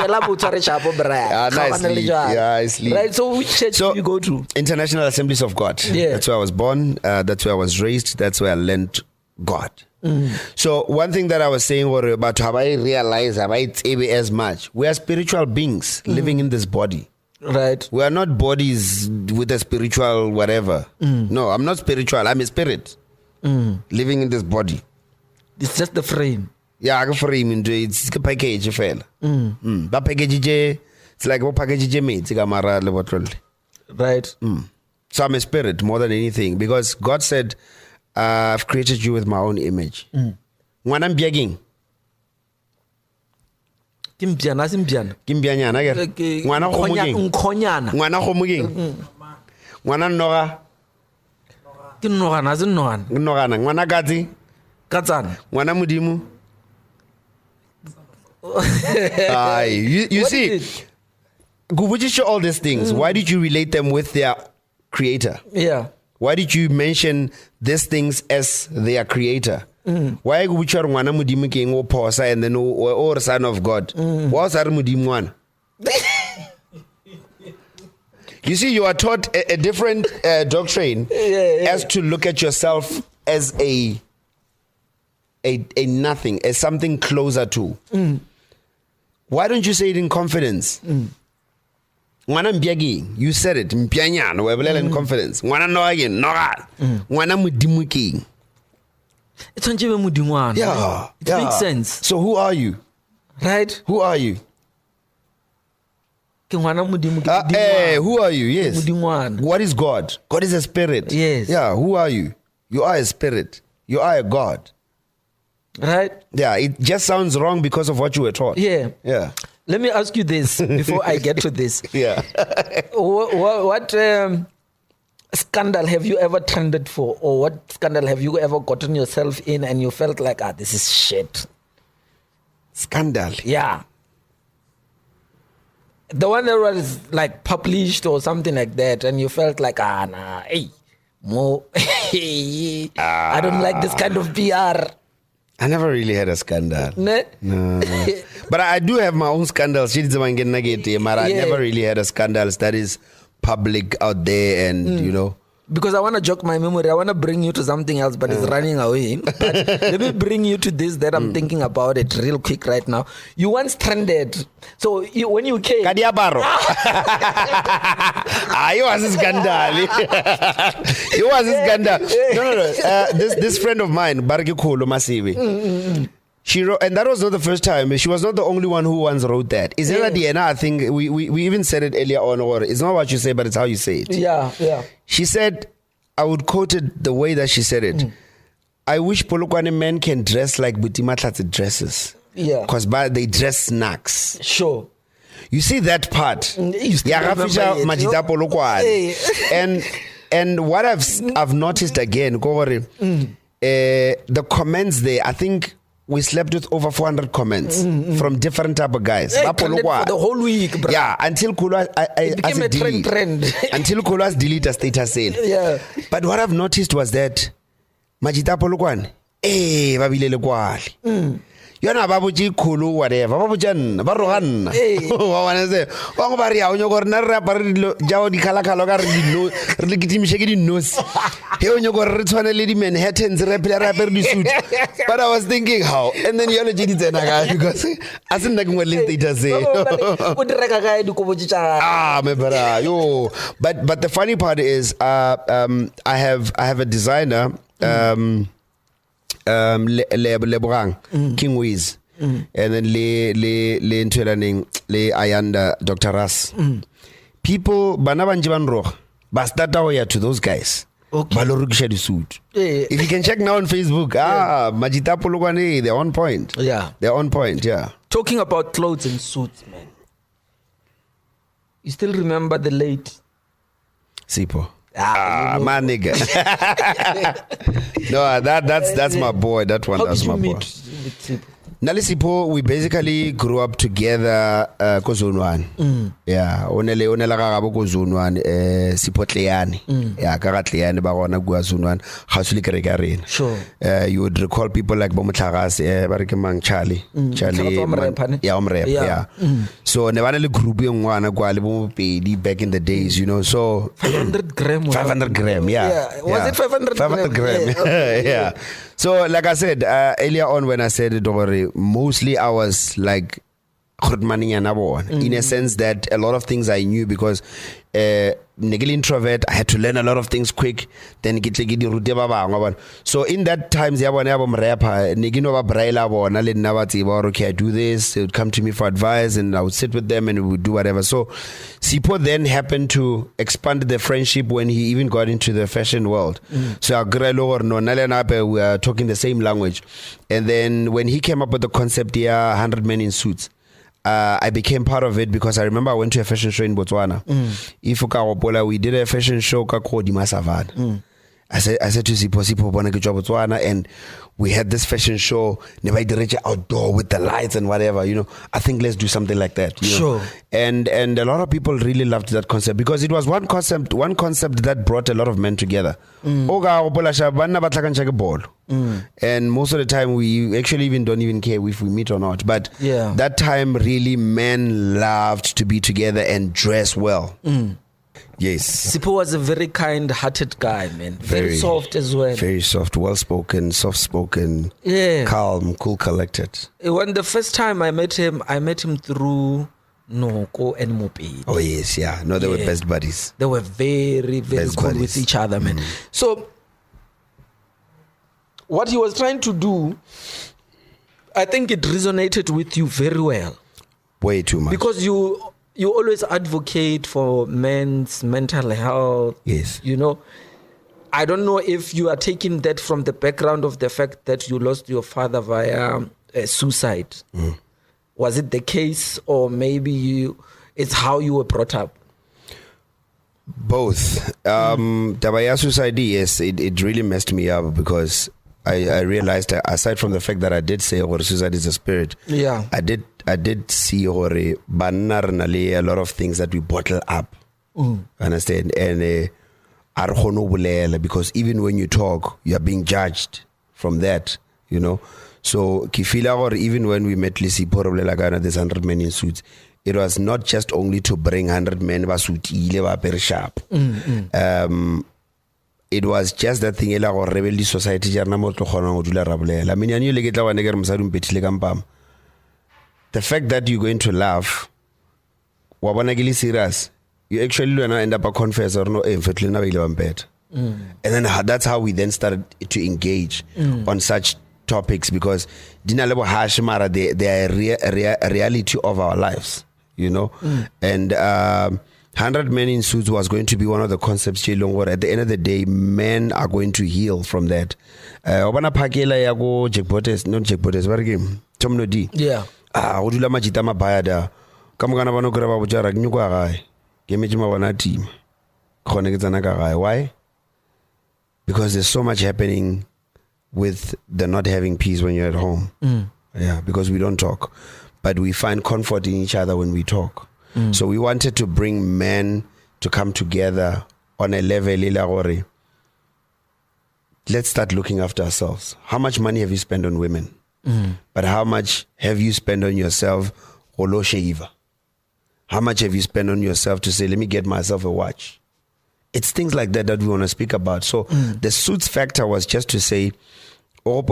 sleep. Right. So which church do you go to? International Assemblies of God. Yeah. That's where I was born. That's where I was raised. That's where I learned God. So one thing that I was saying about how I realize as much, we are spiritual beings living in this body. Right. We are not bodies with a spiritual whatever. No, I'm not spiritual. I'm a spirit living in this body. It's just the frame. Yeah, I can frame into it. It's a package, fella. That package, it's like what package made. Right. So I'm a spirit more than anything, because God said, I've created you with my own image. When I'm begging, Kimpiana. You see, all these things, why did you relate them with their creator? Yeah. Why did you mention these things as their creator? Why which are wana mudimu king or posa and then or son of God? What's our mudimu one? You see, you are taught a different doctrine as to look at yourself as a nothing, as something closer to. Why don't you say it in confidence? You said it in confidence. Yeah, it makes sense. So who are you? Right? Who are you? Who are you? Yes. What is God? God is a spirit. Yes. Yeah. Who are you? You are a spirit. You are a God. Right? Yeah. It just sounds wrong because of what you were taught. Yeah. Yeah. Let me ask you this before I get to this. Yeah. What scandal have you ever trended for, or what scandal have you ever gotten yourself in and you felt like, this is shit? Scandal? Yeah. The one that was like published or something like that, and you felt like, nah, hey, more. I don't like this kind of PR. I never really had a scandal. No. But I do have my own scandals. But I never really had a scandal that is public out there, and you know. Because I want to jog my memory. I want to bring you to something else, but it's running away. But let me bring you to this that I'm thinking about it real quick right now. You once trended. So when you came... Kadiabaro. You was a scandal. You was a scandal. No. This friend of mine, Bargi Kolo Masivi, She wrote, and that was not the first time. She was not the only one who once wrote that. Is it Diana? I think we even said it earlier on, or it's not what you say, but it's how you say it. Yeah. She said, I would quote it the way that she said it. I wish Polokwane men can dress like Buti MAHLATZE dresses. Yeah. Because they dress snacks. Sure. You see that part? And what I've noticed again, the comments there, I think we slept with over 400 comments from different type of guys. For the whole week, bro. Yeah, until Kulu it became a trend. Until Kulu has deleted a status sale. Yeah. But what I've noticed was that Majita Polokwane, babile le kwali. Yona babuji khulu whatever babujan ba roganna wa wana se wa go ba ria o nyoko rena re apare dilo jao di khala khala ka re dilo re le kitimiše ke di nose he o nyoko re tshwane le di Manhattans re phela re apare di suit. But I was thinking how, and then yolo di tsena ga because as nna ke ngwele status se o di reka ga di kobo tsa me bara yo. But the funny part is I have a designer Leborang, King Wiz, and then le Ntwelaneng, le Ayanda, Dr. Ras. People, Banabanjiban Roh, Bastata to those guys. Okay. Balorukisha the suit. If you can check now on Facebook, Majita Polokwane, they're on point. Yeah. They're on point, yeah. Talking about clothes and suits, man. You still remember the late Sipo? My nigga. No, that's my boy. That one, that's my boy. Nali Sipo, we basically grew up together Kozunwan. Yeah, onela gagabo Kozunwan Sipo Tleane. Yeah, ka Tleane ba gona go Zunwan gasuli kerekarena. Sure. You would recall people like Bomotlhagas, ba re ke mang Charlie. Yeah, Omrep, yeah. So ne bana le group e ngwana kwa le bo pedi back in the days, you know. So 500 gram. 500 gram, yeah. Was it 500 gram? 500 gram. Yeah. Yeah. So like I said earlier on when I said it, mostly I was like in a sense that a lot of things I knew because negil introvert, I had to learn a lot of things quick. Then so in that times rapper okay, I do this. They would come to me for advice and I would sit with them and we would do whatever. So Sipo then happened to expand the friendship when he even got into the fashion world. So we are talking the same language. And then when he came up with the concept 100 men in suits, I became part of it because I remember I went to a fashion show in Botswana. We did a fashion show I said to Sipo Botswana, and we had this fashion show outdoor with the lights and whatever, you know. I think let's do something like that, you know? Sure. And a lot of people really loved that concept because it was one concept that brought a lot of men together. And most of the time we actually even don't even care if we meet or not, but that time really men loved to be together and dress well. Yes. Sipo was a very kind-hearted guy, man. Very soft as well. Very soft, well-spoken, soft-spoken, calm, cool, collected. When the first time I met him through Noko and Mopi. Oh yes, yeah. No, they were best buddies. They were very, very best cool buddies with each other, man. So what he was trying to do, I think it resonated with you very well. Way too much. Because you always advocate for men's mental health. Yes. You know, I don't know if you are taking that from the background of the fact that you lost your father via suicide. Was it the case, or maybe it's how you were brought up? Both. Tabaya suicide, yes, it really messed me up because I realized that aside from the fact that I did say suicide is a spirit, I did see a lot of things that we bottle up. Understand? And because even when you talk, you are being judged from that, you know. So Kifila, or even when we met Lisi Poroble Lagana, there's 100 men in suits. It was not just only to bring 100 men very sharp. It was just that thing or rebellion society. The fact that you're going to laugh, serious, you actually end up a confess or no, and then that's how we then started to engage on such topics because they are a reality of our lives, you know. And 100 Men in Suits was going to be one of the concepts. At the end of the day, men are going to heal from that. Not Tom Nodi. Yeah. Udula majita mabaya Come gonna bano graba bujara nyukwa gai. Gemejima wana team. Why? Because there's so much happening with the not having peace when you're at home. Yeah, because we don't talk. But we find comfort in each other when we talk. So we wanted to bring men to come together on a level. Let's start looking after ourselves. How much money have you spent on women? But how much have you spent on yourself? How much have you spent on yourself to say, let me get myself a watch? It's things like that that we want to speak about. So the suits factor was just to say, yeah, and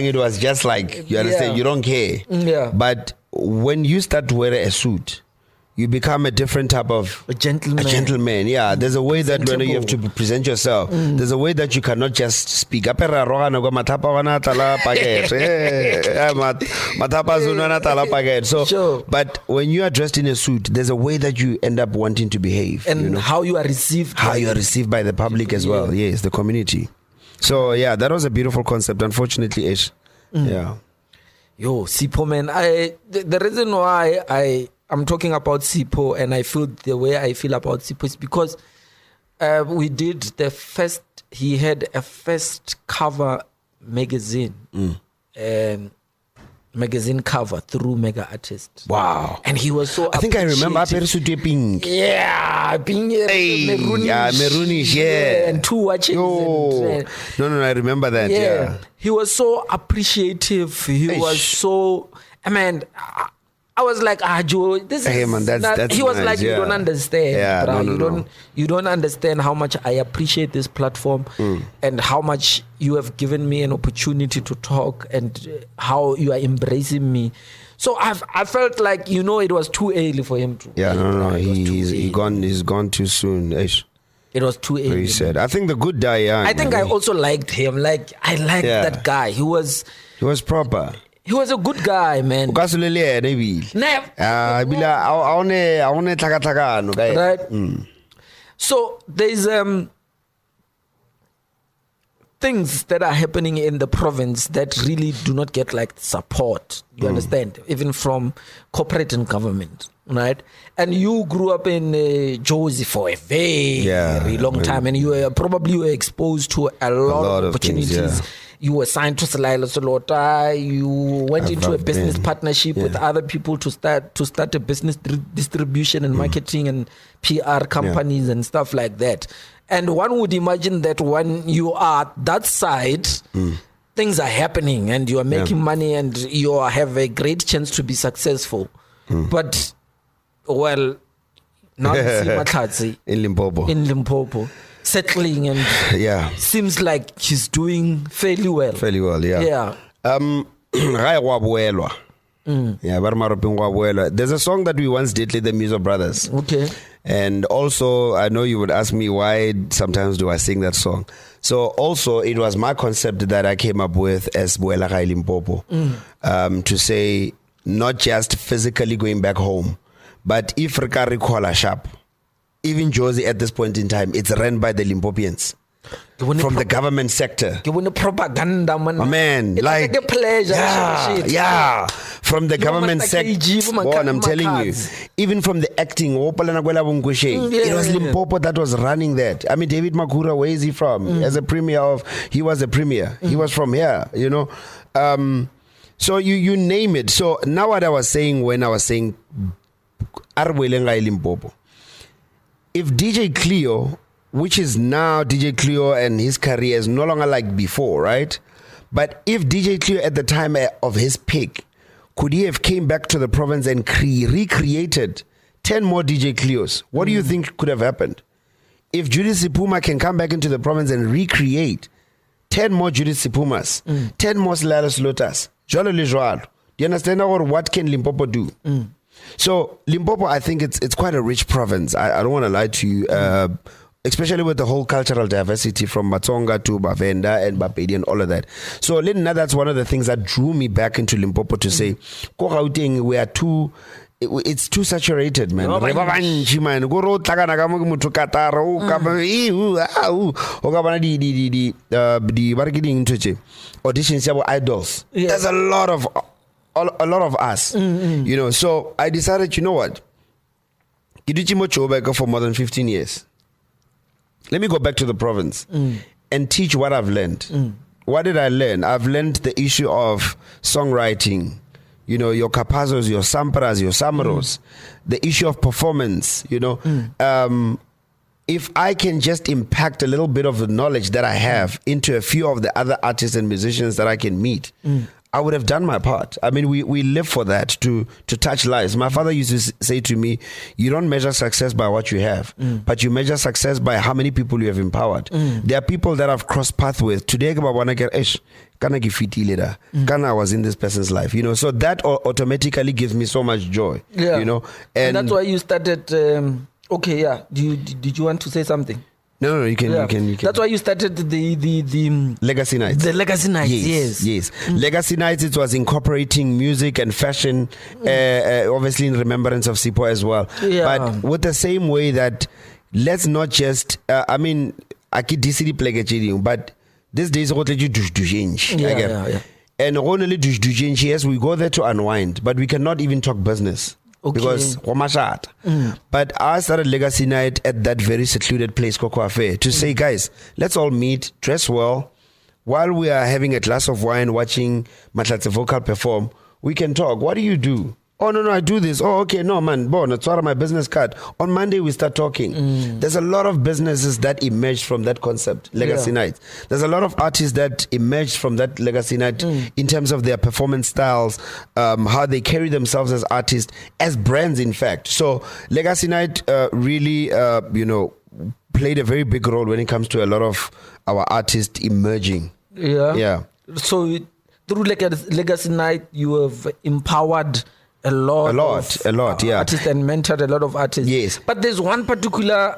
it was just like, you understand, you don't care. But when you start to wear a suit, you become a different type of a gentleman. Yeah, there's a way that when you have to present yourself, there's a way that you cannot just speak. But when you are dressed in a suit, there's a way that you end up wanting to behave, and you know? how you are received, by the public as well. Yes, the community. So yeah, that was a beautiful concept. Unfortunately, Ish. Yeah. Yo, Sipo man, the reason why I'm talking about Sipo and I feel the way I feel about Sipo is because we did he had a first cover magazine, magazine cover through Mega Artist. Wow. And he was so I think I remember pink. Yeah, being maroonish, yeah. And 2 watches. No, I remember that, yeah. He was so appreciative. He was so, I was like, Joe, this is man, that's he was nice, like, you don't understand. Yeah, bro. You don't understand how much I appreciate this platform and how much you have given me an opportunity to talk and how you are embracing me. So I felt like, it was too early for him to. Yeah, he's gone too soon. It was too early. Very sad. I think the good die young. I think I also liked him. Like, I liked that guy. He was proper. He was a good guy, man. Right? So there's things that are happening in the province that really do not get like support. You understand? Even from corporate and government, right? And you grew up in Jozi for a very long time, and you were probably exposed to a lot of opportunities. Things, You were signed to Salila Solota. You went into a business partnership with other people to start a business distribution and marketing and PR companies and stuff like that. And one would imagine that when you are that side, things are happening and you are making money and you have a great chance to be successful. But, well, now you see MAHLATZE in Limpopo. Settling and seems like he's doing fairly well. Yeah. There's a song that we once did with the Muzo brothers. Okay. And also, I know you would ask me why sometimes do I sing that song. So also, it was my concept that I came up with as Buela Gai Limpopo, to say not just physically going back home, but if Rikari Kola Sharp, even Jozi at this point in time, it's run by the Limpopians from the government sector. Propaganda, man. It's like a pleasure. Yeah. From the government sector. I'm telling you. Even from the acting, it was Limpopo that was running that. I mean, David Makura, where is he from? He was a premier. He was from here, so you name it. So now what I was saying when I was saying Arwelenga Limpopo, if DJ Cleo, which is now DJ Cleo and his career is no longer like before, right? But if DJ Cleo at the time of his peak, could he have came back to the province and recreated 10 more DJ Cleos? What do you think could have happened? If Judith Sipuma can come back into the province and recreate 10 more Judith Sipumas, 10 more Silalas Lotas, do you understand what can Limpopo do? So Limpopo, I think it's quite a rich province. I don't want to lie to you. Especially with the whole cultural diversity from Matsonga to Bavenda and Bapedi and all of that. So that's one of the things that drew me back into Limpopo to say, Ko Gauteng, we are too, it's too saturated, man. Man. Go road tagana ka mo motho Qatar o ka di bargaining into auditions about idols. There's a lot of us, you know. So I decided, you know what? For more than 15 years. Let me go back to the province and teach what I've learned. What did I learn? I've learned the issue of songwriting, you know, your capazos, your sampras, your samaros, the issue of performance, you know. If I can just impact a little bit of the knowledge that I have into a few of the other artists and musicians that I can meet, I would have done my part. I mean, we live for that, to touch lives. My father used to say to me, you don't measure success by what you have, but you measure success by how many people you have empowered. There are people that I've crossed paths with. Today, I was in this person's life, you know, so that automatically gives me so much joy, you know. And that's why you started, okay, yeah. Did you want to say something? No, you can. That's why you started the Legacy Nights. The Legacy Nights, yes. Legacy Nights, it was incorporating music and fashion, obviously in remembrance of Sipho as well. But with the same way that, let's not just, I mean, I keep DCD play, but these days, what you do change. And only do change, yes, we go there to unwind, but we cannot even talk business. Okay. Because but I started Legacy Night at that very secluded place, Coco Affair, to say, guys, let's all meet, dress well. While we are having a glass of wine, watching MahlatzeVokal perform, we can talk. What do you do? Oh, no, I do this. Oh, okay, no, man, that's part of my business card. On Monday, we start talking. There's a lot of businesses that emerged from that concept, Legacy Night. There's a lot of artists that emerged from that Legacy Night in terms of their performance styles, how they carry themselves as artists, as brands, in fact. So Legacy Night really, you know, played a very big role when it comes to a lot of our artists emerging. Yeah. So through Legacy Night, you have empowered a lot, yeah. Artists and mentored a lot of artists. Yes. But there's one particular,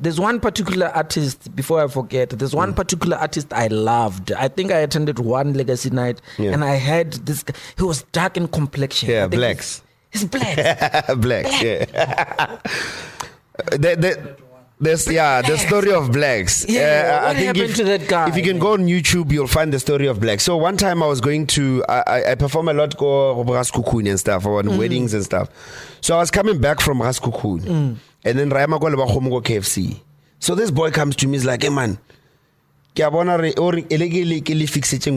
there's one particular artist, before I forget, there's one particular artist I loved. I think I attended one Legacy Night and I had this guy, he was dark in complexion. Yeah, blacks. He's black. Blacks, yeah. The story of blacks. Yeah, what happened to that guy? If you can go on YouTube, you'll find the story of blacks. So one time I was going to, I perform a lot go Raskukun and stuff, on weddings and stuff. So I was coming back from Raskukun, and then Rayama go KFC. So this boy comes to me, he's like, hey man, fixing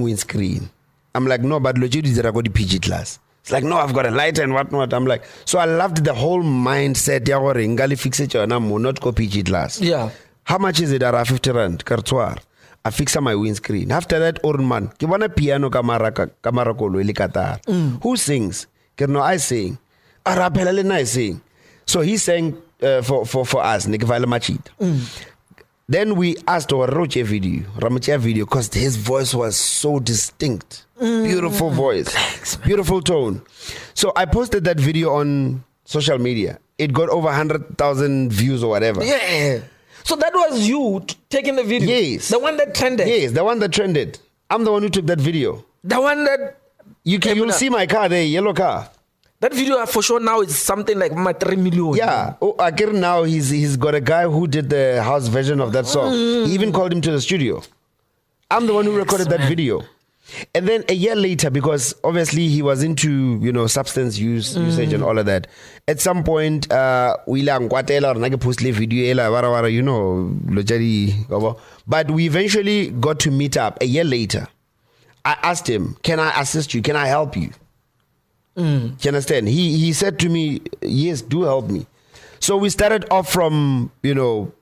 windscreen. I'm like, no, but logic is the PG class. It's like, no, I've got a light and whatnot. I'm like, so I loved the whole mindset. Not go PG glass. Yeah. How much is it? 50 rand. Kartuar. I fix my windscreen. After that, man, piano kamara kolo ili Qatar. Who sings? I sing. I sing. So he sang for us. Then we asked Ramuche video, because his voice was so distinct. Beautiful voice, beautiful tone. So I posted that video on social media. It got over 100,000 views or whatever. Yeah. So that was you taking the video? Yes. The one that trended? Yes, the one that trended. I'm the one who took that video. The one that... You'll see my car there, yellow car. That video for sure now is something like 3 million. Yeah. Oh, Akir now he's got a guy who did the house version of that song. He even called him to the studio. I'm the one who recorded that video. And then a year later, because obviously he was into, you know, substance usage and all of that. At some point, you know, but we eventually got to meet up a year later. I asked him, can I assist you? Can I help you? Do you understand? He said to me, yes, do help me. So we started off from, you know,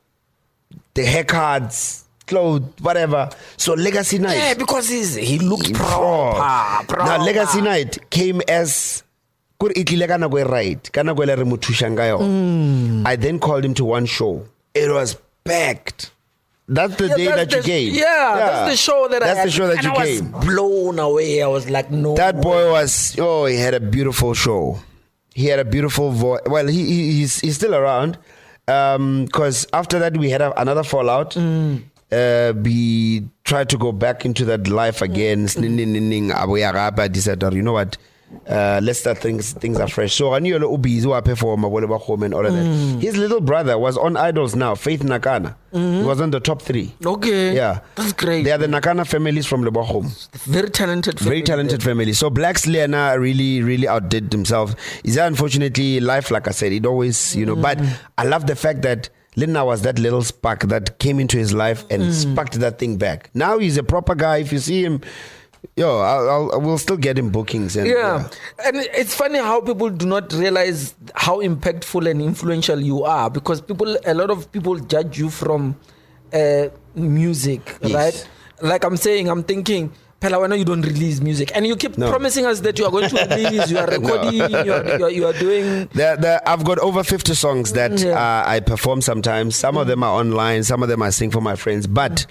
the haircuts, clothes, whatever. So Legacy Night. Yeah, because he looked proper. Now Legacy Night came as I then called him to one show. It was packed. That's the day that you came. Yeah, that's the show that That's the show that you came. I was blown away. I was like, no. That boy was, he had a beautiful show. He had a beautiful voice. Well, he's still around. Because after that, we had another fallout. We tried to go back into that life again. I decided, you know what? Let's start things afresh. So I knew Ubi perform home and all of that. His little brother was on Idols now, Faith Nakana. He was on the top 3. Okay. Yeah. That's great. They are the Nakana families from Lebahome. Very talented family. Very talented family. So Black Sleana really outdid himself. Is that unfortunately life, like I said, it always, but I love the fact that Lina was that little spark that came into his life and sparked that thing back. Now he's a proper guy. If you see him, I will still get him bookings. And and it's funny how people do not realize how impactful and influential you are, because a lot of people judge you from music, yes. right? Like I'm thinking, Pela, why you don't release music? And you keep promising us that you are going to release, you are recording, you are doing. I've got over 50 songs that I perform sometimes. Some of them are online, some of them I sing for my friends, but.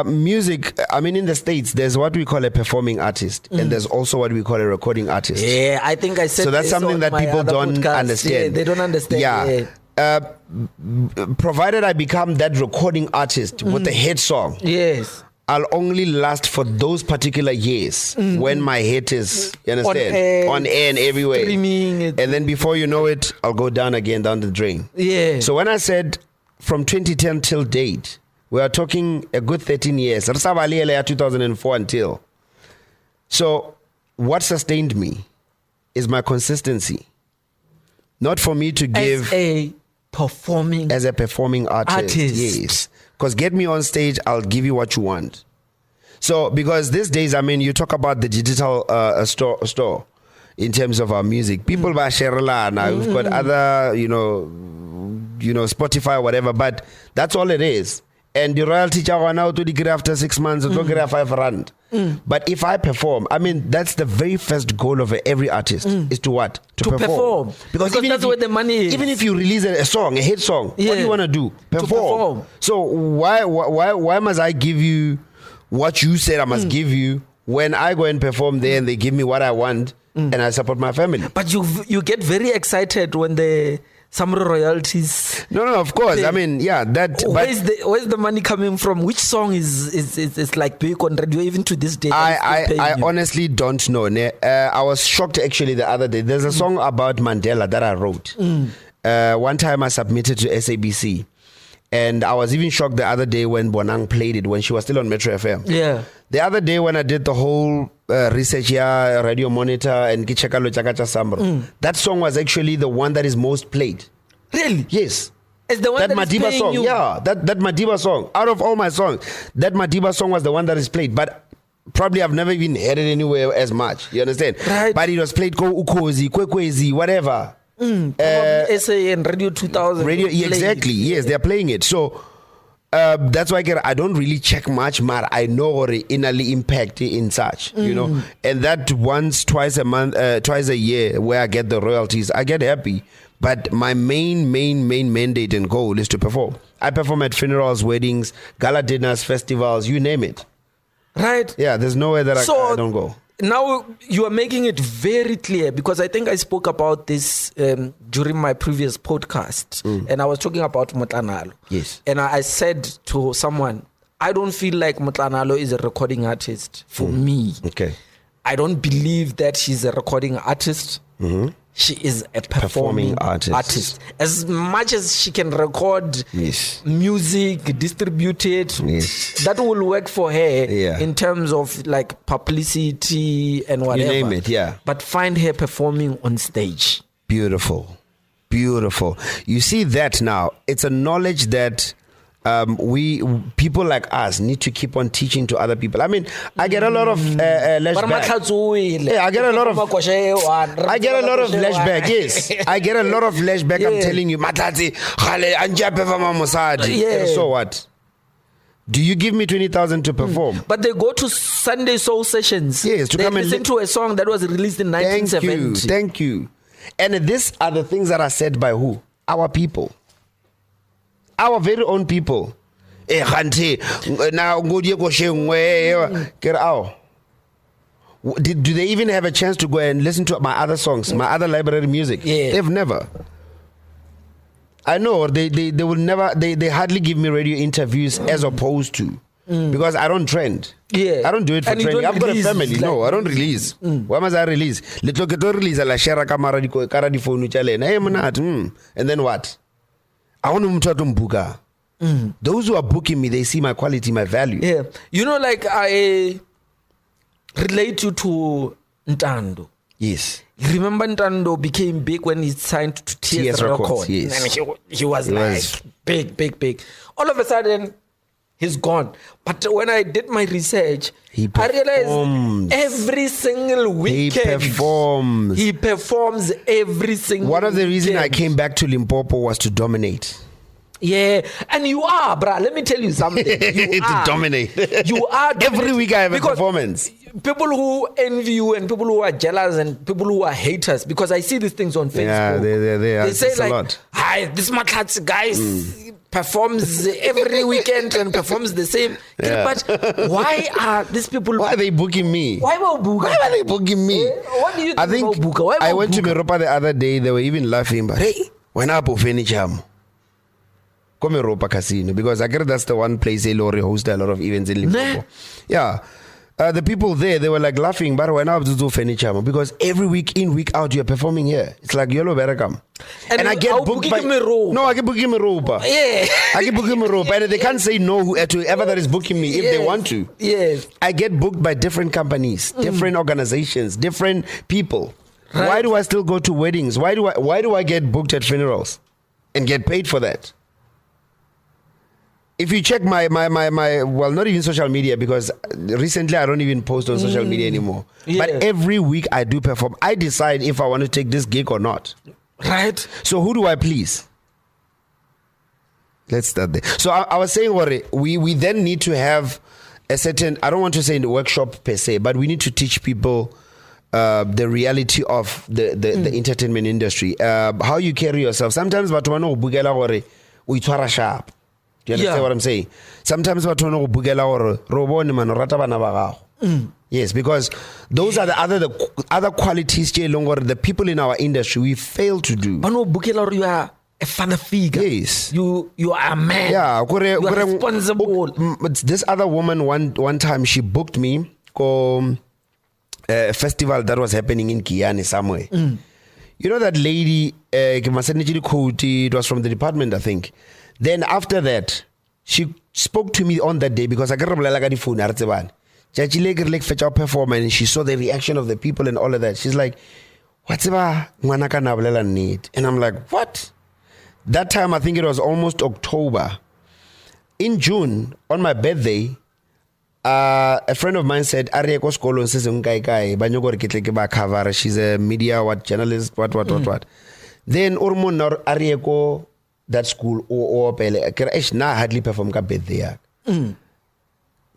Music, I mean, in the States, there's what we call a performing artist, and there's also what we call a recording artist. Yeah, I think I said so. That's something that people don't understand. Yeah, they don't understand. Yeah. Provided I become that recording artist with a hit song, yes, I'll only last for those particular years when my hit is, you understand, on air and everywhere. Streaming it. And then before you know it, I'll go down the drain. Yeah. So when I said from 2010 till date, we are talking a good 13 years. 2004 until. So what sustained me is my consistency. Not for me to give... As a performing artist. Yes. Because get me on stage, I'll give you what you want. So, because these days, I mean, you talk about the digital store in terms of our music. People buy Sherla now. We've got other, Spotify, whatever. But that's all it is. And the royalty now to the after 6 months, to get 5 rand. But if I perform, I mean, that's the very first goal of every artist is to what? To perform. Because that's where the money is. Even if you release a song, a hit song, what do you want to do? Perform. So why must I give you what you said I must give you when I go and perform there and they give me what I want and I support my family? But you get very excited when some royalties. No, of course. I mean, yeah, that. Where's the money coming from? Which song is like big on radio even to this day? I honestly don't know. I was shocked actually the other day. There's a song about Mandela that I wrote. One time I submitted to SABC, and I was even shocked the other day when Bonang played it when she was still on Metro FM. Yeah. The other day when I did the whole research here, Radio Monitor and Kichakalo Chakacha Sambro, that song was actually the one that is most played. Really? Yes. It's the one that Madiba song. You. Yeah, that Madiba song. Out of all my songs, that Madiba song was the one that is played. But probably I've never even heard it anywhere as much. You understand? Right. But it was played Ko Ukozi, Kwekwezi, whatever. SA and Radio 2000. Exactly. Yes, they're playing it. So that's why I don't really check much, but I know what it innerly impact in such, and that once, twice a year where I get the royalties, I get happy. But my main mandate and goal is to perform. I perform at funerals, weddings, gala dinners, festivals, you name it. Right. Yeah, there's nowhere that I don't go. Now you are making it very clear, because I think I spoke about this during my previous podcast, and I was talking about Motlanalo. Yes. And I said to someone, I don't feel like Motlanalo is a recording artist for me. Okay. I don't believe that she's a recording artist. She is a performing artist. As much as she can record music, distribute it, that will work for her in terms of like publicity and whatever. You name it, yeah. But find her performing on stage. Beautiful. You see that now. It's a knowledge that we people like us need to keep on teaching to other people. I mean, I get a lot of flashback. Yeah, I get a lot of flashback. Yes, I get a lot of flashback. I'm telling you, Mahlatze, so what? Do you give me 20,000 to perform? But they go to Sunday soul sessions. Yes, to they come and listen to a song that was released in 1970. Thank you. And these are the things that are said by who? Our people. Our very own people. Now, Do they even have a chance to go and listen to my other songs, my other library music? Yeah. They've never. I know they will never. They hardly give me radio interviews as opposed to. Because I don't trend. Yeah. I don't do it for trending. I've got a family. No, I don't release. Why must I release? Little get release la share camera di kara di phone chale. Hey manat. And then what? I want to mbuka. Those who are booking me, they see my quality, my value. Yeah. You know, like I relate you to Ntando. Yes. Remember Ntando became big when he signed to TS Records. Yes. And he was big. All of a sudden, he's gone. But when I did my research, I realized every single weekend he performs every single One of the reasons I weekend. came back to Limpopo was to dominate. Yeah, and you are, bruh. Let me tell you something. You To are. dominate. You are. Every week I have a Because performance. People who envy you and people who are jealous and people who are haters, because I see these things on Facebook. Yeah, they say it's a like, lot. "Hi, this MAHLATZE guys performs every weekend and performs the same." Yeah. But why are these people? Why are they booking me? Why are they booking me? What do you think I think about Buka? Why I about went to Buka? Meropa the other day. They were even laughing, but hey, when I furniture, come Meropa Casino, because I guess that's the one place they host a lot of events in Limpopo. Nah. Yeah. The people there, they were like laughing, but when I was to do furniture, because every week in, week out, you're performing here. It's like yellow better come. And I get booked by no, I get booked in Meropa. Yeah. I get booked in Meropa, and they can't say no to whoever that is booking me if they want to. Yes. I get booked by different companies, different organizations, different people. Right. Why do I still go to weddings? Why do I get booked at funerals and get paid for that? If you check my well, not even social media, because recently I don't even post on social media anymore. Yeah. But every week I do perform. I decide if I want to take this gig or not. Right. So who do I please? Let's start there. So I was saying, we then need to have a certain, I don't want to say in the workshop per se, but we need to teach people the reality of the entertainment industry. How you carry yourself. Sometimes but one bugela gore we twara sharp. Do you understand what I'm saying? Sometimes but one bugela gore robone man rata bana ba gago. Yes, because those are the other qualities the people in our industry we fail to do. Bano bukela you are a father figure. Yes. You are a man. Yeah, you are responsible. This other woman one time she booked me for a festival that was happening in Kiani somewhere. You know that lady, it was from the department, I think. Then after that, she spoke to me on that day because I got the phone. Performance, and she saw the reaction of the people and all of that. She's like, "What's about need?" And I'm like, "What?" That time, I think it was almost October. In June, on my birthday, a friend of mine said, "Arieko skolo says unkai banyogor kitleke ba cover." She's a media journalist, what. Then Urmonor Arieko that school or pele na hardly perform ka birthday.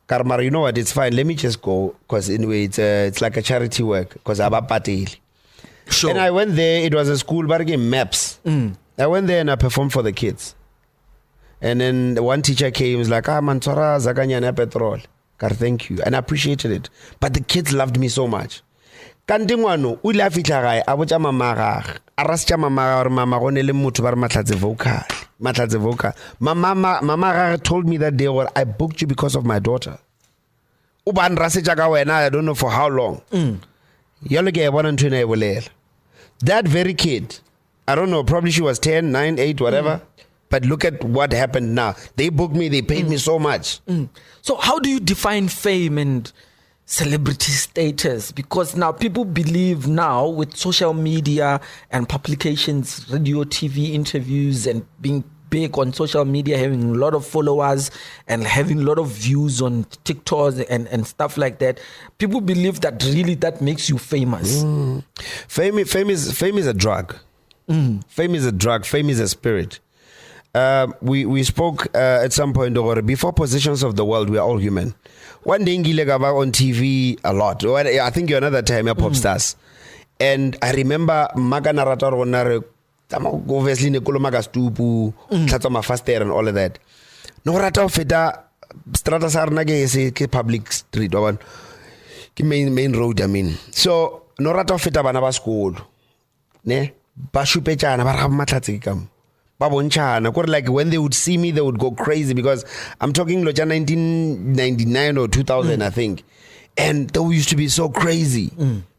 Karmar, you know what? It's fine. Let me just go because anyway, it's like a charity work because Abapati. Sure. And I went there. It was a school, but again, maps. I went there and I performed for the kids. And then one teacher came, was like, Mantora Zakanyana Petrol. Thank you. And I appreciated it. But the kids loved me so much. Kantingwano, ula fitlagai, abuja mamaga, arascha mamaga or mama gonele mutu bar MAHLATZE VOKAL. MAHLATZE VOKAL. Mama told me that day, well, I booked you because of my daughter. Uban rasejaga wena, I don't know for how long. That very kid, I don't know, probably she was 10, 9, 8, whatever. But look at what happened now. They booked me, they paid me so much. So how do you define fame and celebrity status? Because now people believe now with social media and publications, radio, TV interviews and being big on social media, having a lot of followers and having a lot of views on TikToks and stuff like that, people believe that really that makes you famous. Fame is a drug. Fame is a drug. Fame is a spirit. We spoke at some point over before positions of the world. We are all human. One day on TV a lot. I think you're another time a pop stars, and I remember Maganarator obviously Nekolomaga Stupu, Tatoma Faster and all of that. No rata feta strata sarnage is a public street. main road, I mean. So no rata feta bana ba sekolo ne ba shupetjana ba ra mahlatse kam ba bonchana kore like when they would see me they would go crazy because I'm talking loja 1999 or 2000 I think, and they used to be so crazy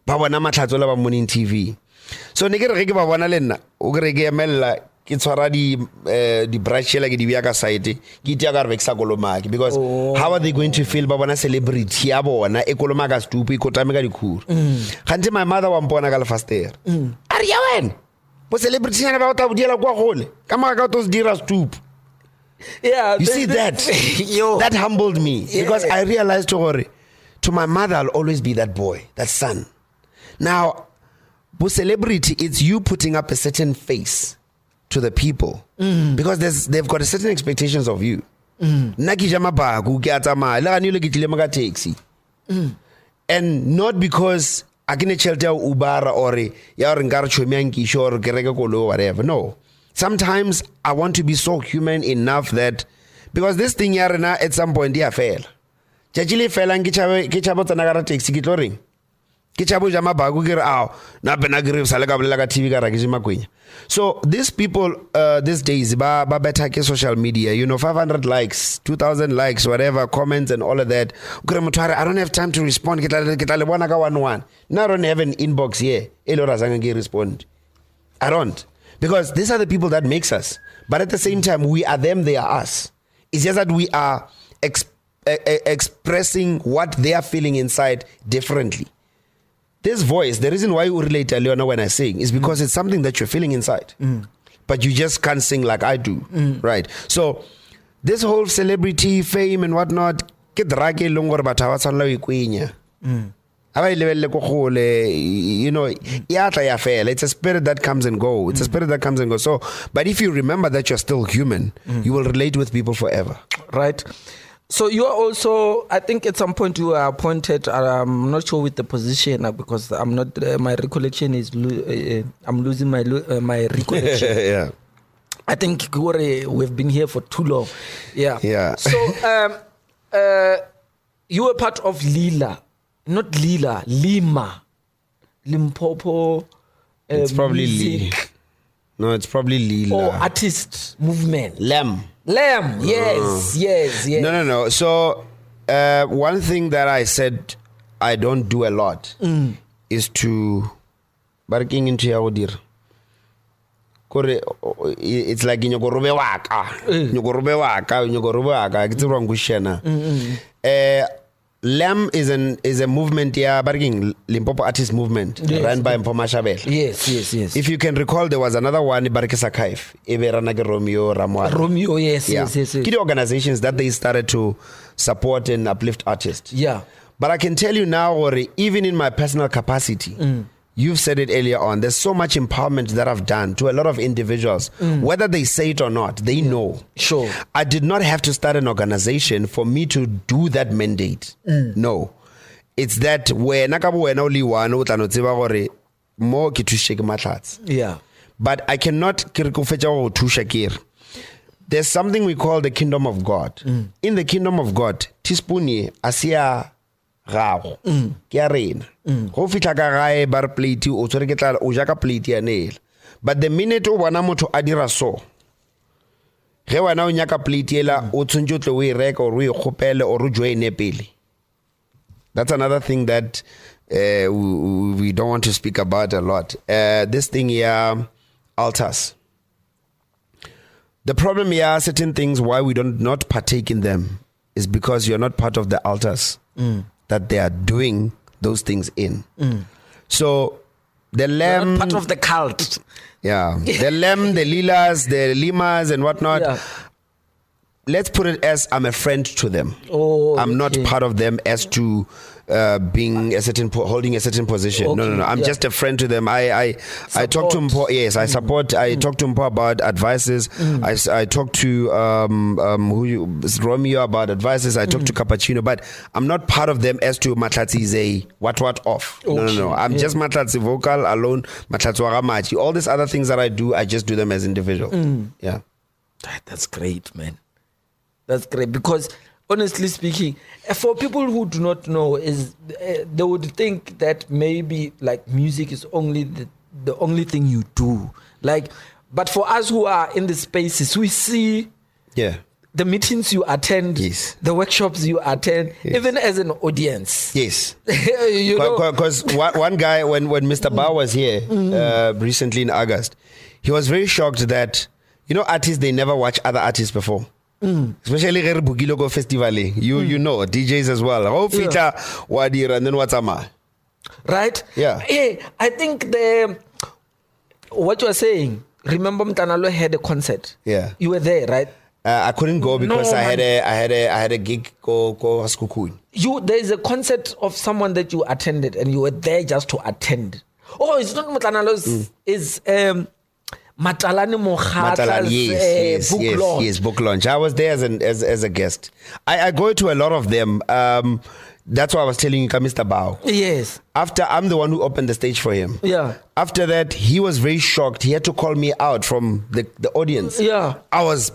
ba bona mahlatse la ba morning TV. So ne ke re ke ba bona le nna o ke re ke emella ke tshwara di brush like di biaka site ke tia ka re sa kolomaki because how are they going to feel ba bona celebrity ya bona e kolomaka stupi ko tameka dikhuru kante my mother wa mpona ka le faster ari ya wena bo celebrity yana ba ta budiela kwa gole ka maka ka to se dira stupi. Yeah, you see that that humbled me because I realized to my mother I'll always be that boy, that son. Now bo celebrity, it's you putting up a certain face to the people because they've got a certain expectations of you. And not because akine chelte ubara or ya ringara chomianki or gereke kolo whatever. No. Sometimes I want to be so human enough that because this thing yarena at some point dia fail. Jajili fail and kichabo tanagara taxi kitloring. Kichabo jama bagu kira aw na benagri salaga belaga TV kara kizima kwenye. So these people these days ba better ke social media, you know, 500 likes, 2000 likes, whatever, comments and all of that. I don't have time to respond. Kitale wana ka 1-1. Now I don't have an inbox here. Elora zange respond. I don't. Because these are the people that makes us. But at the same time, we are them, they are us. It's just that we are expressing what they are feeling inside differently. This voice, the reason why you relate to Leona when I sing is because it's something that you're feeling inside. But you just can't sing like I do. Right? So, this whole celebrity, fame and whatnot, you know, it's a spirit that comes and goes. It's a spirit that comes and goes. So, but if you remember that you're still human, you will relate with people forever. Right. So you are also, I think at some point you are appointed, I'm not sure with the position because I'm not, my recollection is, I'm losing my recollection. Yeah. I think we've been here for too long. Yeah. Yeah. So you were part of Lima. Limpopo. It's probably music. No, it's probably Lila. Or artist movement. Lamb, yes. No. So, one thing that I said I don't do a lot is to barking into your dear. It's like nyogorobe waka. It's wrong kushena. Lamb is a movement, barking Limpopo artist movement run by Mpoma Shabel. Yes. If you can recall, there was another one, Barkesa Kaif, Everanage Romeo Ramwa. Romeo, yes. Key organizations that they started to support and uplift artists. Yeah. But I can tell you now, Ori, even in my personal capacity, you've said it earlier on, there's so much empowerment that I've done to a lot of individuals. Whether they say it or not, they know. Sure. I did not have to start an organization for me to do that mandate. No. It's that when only one more yeah. But I cannot there's something we call the kingdom of God. In the kingdom of God, tispuni asia gago ke a rena go fitla ka gae bar plate o tsore ke tla o jaka plate ya nail, but the minute o bona motho a dira so ge wena o nyaka plate ela o tshwntse tle o e reka or o e khopele or o joine pele. That's another thing that we don't want to speak about a lot. This thing here, altars. The problem here, certain things why we don't not partake in them is because you're not part of the altars that they are doing those things in. So the lamb, not part of the cult. Yeah, the lamb, the limas and whatnot. Yeah. Let's put it as I'm a friend to them. I'm not part of them as to being a certain holding a certain position. Okay. No. I'm just a friend to them. I talk to Mpo. Yes, I support. I talk to Mpo about advices. I talk to Romeo about advices. I talk to Cappuccino, but I'm not part of them as to Mahlatze is a what off. Okay. No. I'm just Mahlatze Vocal alone. Mahlatze Waramachi. All these other things that I do, I just do them as individual. Yeah, that's great, man. That's great because honestly speaking, for people who do not know, is they would think that maybe like music is only the only thing you do. Like, but for us who are in the spaces, we see the meetings you attend, the workshops you attend, even as an audience. Yes. You know, because one guy, when Mr. Bao was here recently in August, he was very shocked that, you know, artists, they never watch other artists before. Especially Bugilo Go Festival. You know, DJs as well. Oh, feature Wadir and then what's Ama. Right? Yeah. Hey, I think what you are saying, remember Mtanalo had a concert. Yeah. You were there, right? I couldn't go because I had a gig go Skukui. There is a concert of someone that you attended and you were there just to attend. Oh, it's not Mtanalo's, it's Matalani Mohatla's book launch. Yes, book launch. I was there as a guest. I go to a lot of them. That's why I was telling you, Mr. Bao. Yes. After, I'm the one who opened the stage for him. Yeah. After that, he was very shocked. He had to call me out from the audience. Yeah. I was,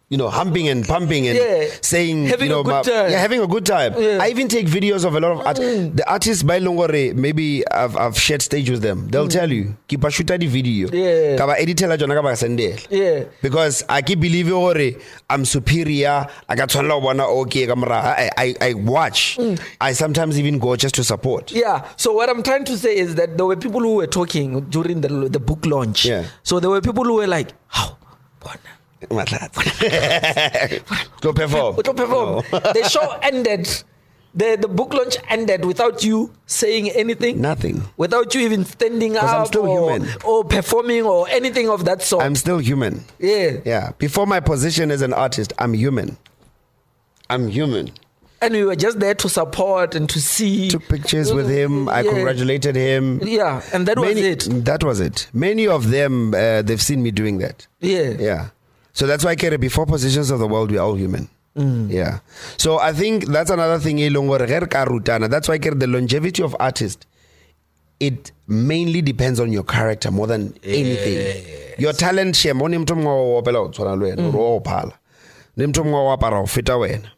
you know, humping and pumping and saying, having you know, a good time. Yeah, having a good time. Yeah. I even take videos of a lot of the artists by Longore. Maybe I've shared stage with them. They'll tell you, keep a shoot the video. Yeah. Kaba editor la jona kaba sende. Yeah. Because I keep believing ore I'm superior. I got to okay kamera. I watch. I sometimes even go just to support. Yeah. So what I'm trying to say is that there were people who were talking during the book launch. Yeah. So there were people who were like, how? Go perform. The show ended. The book launch ended without you saying anything. Nothing. Without you even standing up I'm still human. or performing or anything of that sort. I'm still human. Yeah. Yeah. Before my position as an artist, I'm human. I'm human. And we were just there to support and to see. Took pictures with him. I congratulated him. Yeah. And that was it. That was it. Many of them, they've seen me doing that. Yeah. Yeah. So that's why I carry before positions of the world, we're all human. Yeah. So I think that's another thing. That's why I carry the longevity of artists. It mainly depends on your character more than anything. Your talent,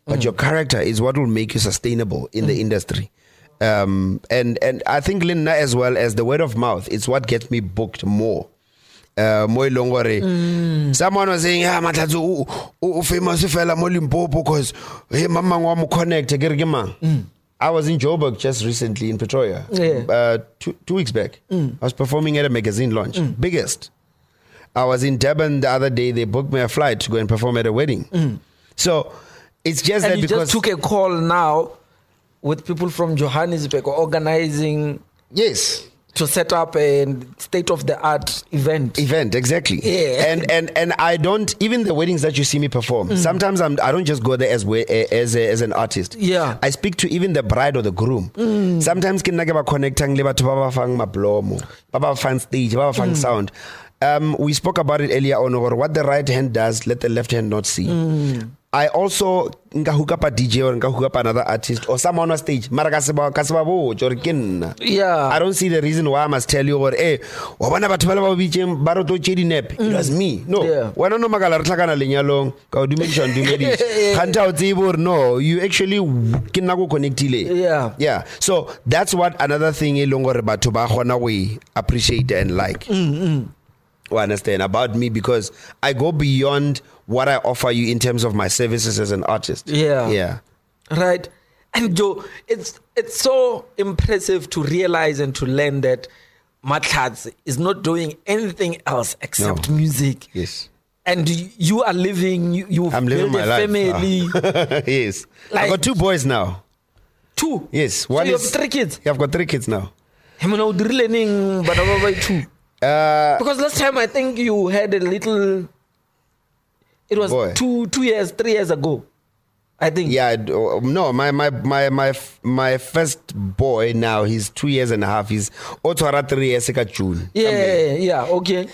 but your character is what will make you sustainable in the industry. And I think Linda as well as the word of mouth, it's what gets me booked more. Someone was saying, "Yeah, Mahlatze, famous fella mo Limpopo because hey, mama wa connect." I was in Joburg just recently in Pretoria. 2 weeks back. I was performing at a magazine launch, biggest. I was in Durban the other day. They booked me a flight to go and perform at a wedding. So it's just and that you because just took a call now with people from Johannesburg organizing. Yes. To set up a state-of-the-art event. Exactly. Yeah. And I don't, even the weddings that you see me perform, sometimes I don't just go there as an artist. Yeah. I speak to even the bride or the groom. Sometimes can nagaba connecting leba to baba fang maplomo, baba fan stage, baba fang sound. We spoke about it earlier on, or what the right hand does, let the left hand not see. I also hook up a DJ or hook up another artist or someone on stage. Yeah. I don't see the reason why I must tell you or it was me. No. No, you actually connect. Yeah. So that's what another thing we appreciate and like. Understand about me because I go beyond what I offer you in terms of my services as an artist. Yeah. Right. And Joe, it's so impressive to realize and to learn that Mahlatze is not doing anything else except music. Yes. And you are living, I'm living my life. Family. Yes. I've got 2 boys now. 2? Yes. One so you have 3 kids? Yeah, I've got 3 kids now. Because last time I think you had a little. It was 3 years ago, I think. Yeah, no, my first boy now, he's 2 years and a half. He's 3 years June. Yeah, okay.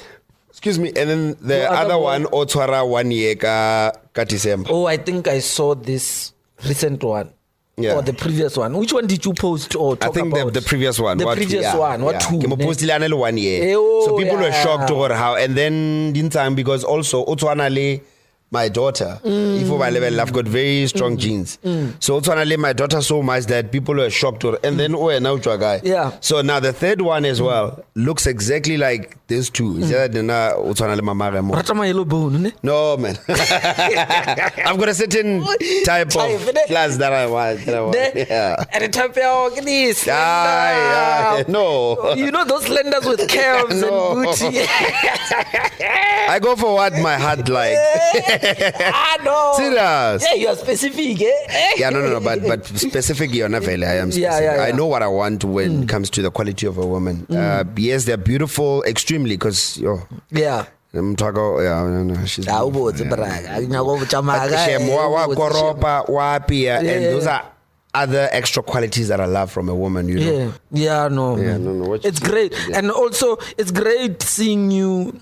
Excuse me, and then the other one, 1 year ka December. Oh, I think I saw this recent one. Yeah. Or the previous one. Which one did you post or talk about? I think the previous one. The previous one. What 2? Post 1 year. So people were shocked over how. And then in time because also Otswanale my daughter. If I've got very strong genes. So also my daughter so much that people were shocked. And then now guy. Yeah. So now the third one as well looks exactly like these two. Rata yellow bone, ne? No man. I've got a certain type of class that I want. Yeah. And the type of this. No. You know those lenders with calves and booty. I go for what my heart like. No. Serious. Yeah, you are specific, eh? Yeah, no, but specifically on Avele, I am specific. Yeah. I know what I want when it comes to the quality of a woman. Yes, they're beautiful extremely because yeah. I'm talking. No, she's And those are other extra qualities that I love from a woman. You know. Yeah, no. It's great, and also it's great seeing you.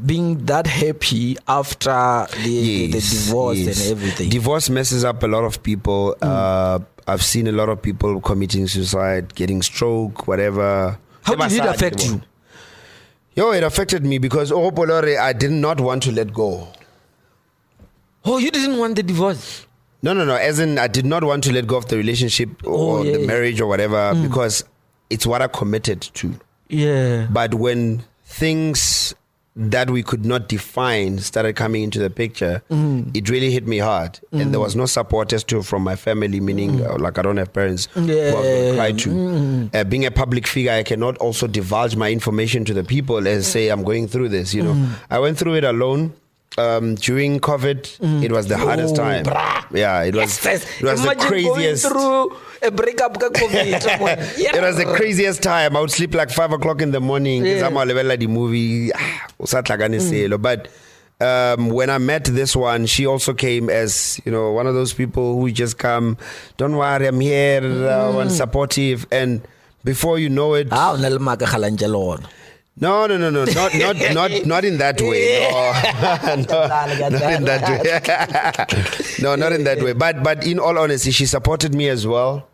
Being that happy after the divorce and everything. Divorce messes up a lot of people. I've seen a lot of people committing suicide, getting stroke, whatever. How did it affect you? It affected me because I did not want to let go. Oh, you didn't want the divorce? No. As in, I did not want to let go of the relationship or the marriage or whatever because it's what I committed to. Yeah. But when things that we could not define started coming into the picture, it really hit me hard. And there was no support as to from my family, meaning like I don't have parents who have tried to. Being a public figure, I cannot also divulge my information to the people and say I'm going through this. I went through it alone. During COVID, it was the hardest time. Yeah, it was the craziest. Going through a breakup. It was the craziest time. I would sleep like 5 o'clock in the morning. The movie. But when I met this one, she also came as one of those people who just come. Don't worry, I'm here. I'm supportive, and before you know it. No, not in that way. No, not in that way. But in all honesty, she supported me as well.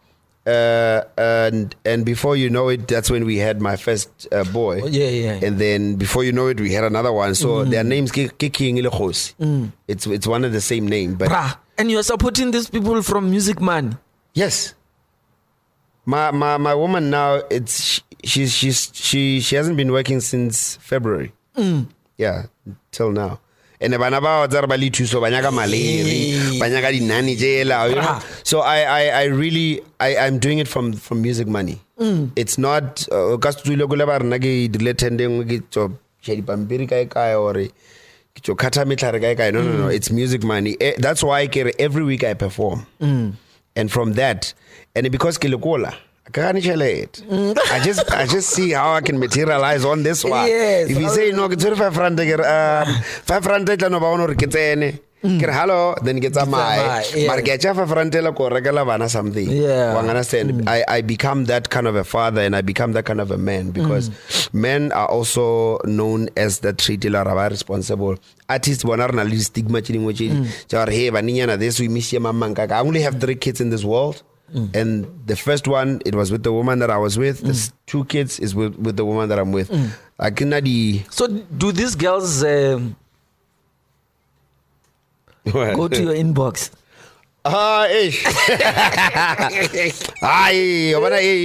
And before you know it, that's when we had my first boy. And then before you know it, we had another one. So their names it's one of the same name. But and you're supporting these people from music money. Yes. My woman now, she hasn't been working since February. Yeah, till now. And so I'm doing it from music money. It's not no, it's music money. That's why every week I perform. And from that, and because I just see how I can materialize on this one. Yes, if you say no, it's 500 hello, then get some something. Understand? I become that kind of a father and I become that kind of a man because men are also known as the treaty responsible. Artists stigma. I only have 3 kids in this world. And the first one, it was with the woman that I was with. The 2 kids is with the woman that I'm with. So do these girls go to your inbox?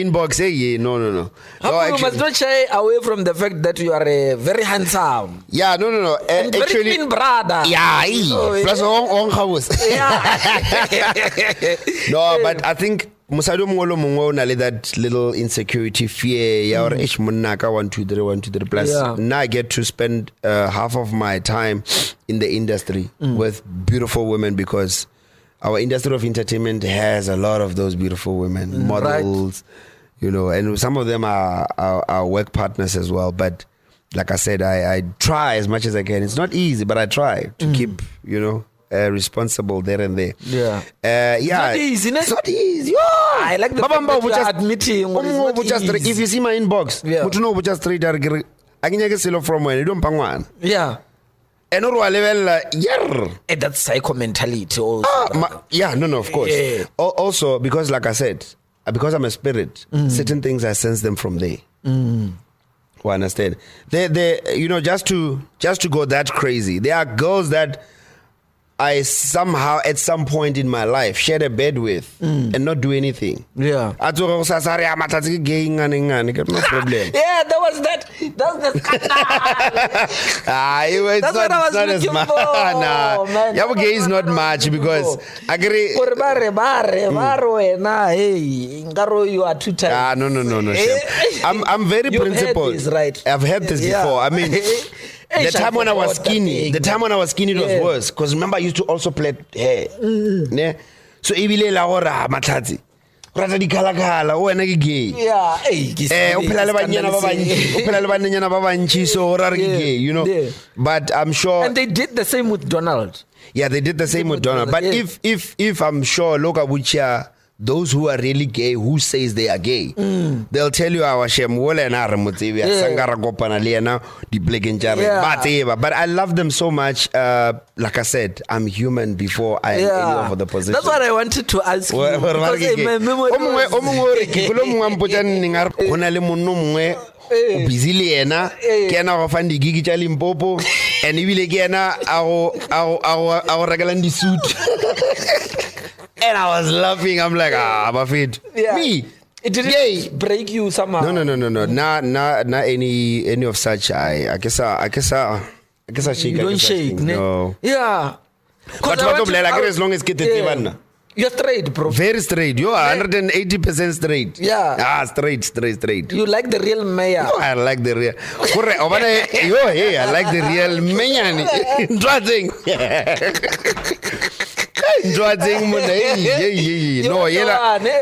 Inbox. No. You must not shy away from the fact that you are very handsome. Yeah, no. And actually, very thin brother. Yeah, plus on house. No, but I think Musadu Molo Mungo Nali that little insecurity, fear, or ish munaka 1, 2, 3 plus. Now I get to spend half of my time in the industry with beautiful women because our industry of entertainment has a lot of those beautiful women, models, and some of them are our work partners as well. But like I said, I try as much as I can. It's not easy, but I try to keep, responsible there and there. Yeah. It's not easy, It's not easy. I like the fact that you are admitting if you see my inbox, I can get silo from when you don't pang one. Yeah. And that's psycho mentality also. No, of course. Yeah. Also, because like I said, because I'm a spirit, certain things I sense them from there. You understand? They just to go that crazy. There are girls that I somehow at some point in my life shared a bed with and not do anything. Yeah. No problem. Yeah, that was that. That's the scandal. It's not as much. Nah, yeah, gay is not much because I agree. You are too tired. No. I'm very principled. This, right? I've had this before. I mean, the time when I was skinny, it was worse. Because remember, I used to also plait hair. Ne? So ibile la ora MAHLATZE. Rata di kala o ena ke gay. Yeah, o phela le banyana ba bantshi so ora re ke gay, you know. Yeah. But I'm sure. And they did the same with Donald. Yeah, they did the same with Donald. But if I'm sure, look at which those who are really gay, who says they are gay, they'll tell you our shem wole na re motsebi sangara kopana le ena di black and but I love them so much. Like I said, I'm human before I am anyone for the position. That's what I wanted to ask you. Because my memory busy le ena ke ena go fandi gigi tsa Limpopo and ebile ke ena a go regalang di suit. And I was laughing. I'm like, Bafid. Yeah. Me. It didn't break you somehow. No. Not any of such. I guess I shake. You don't shake, no. Yeah. But as long as you're straight, bro. Very straight. You are 180% straight. Yeah. Straight. You like the real mayor. No, I like the real. I like the real mayor. No,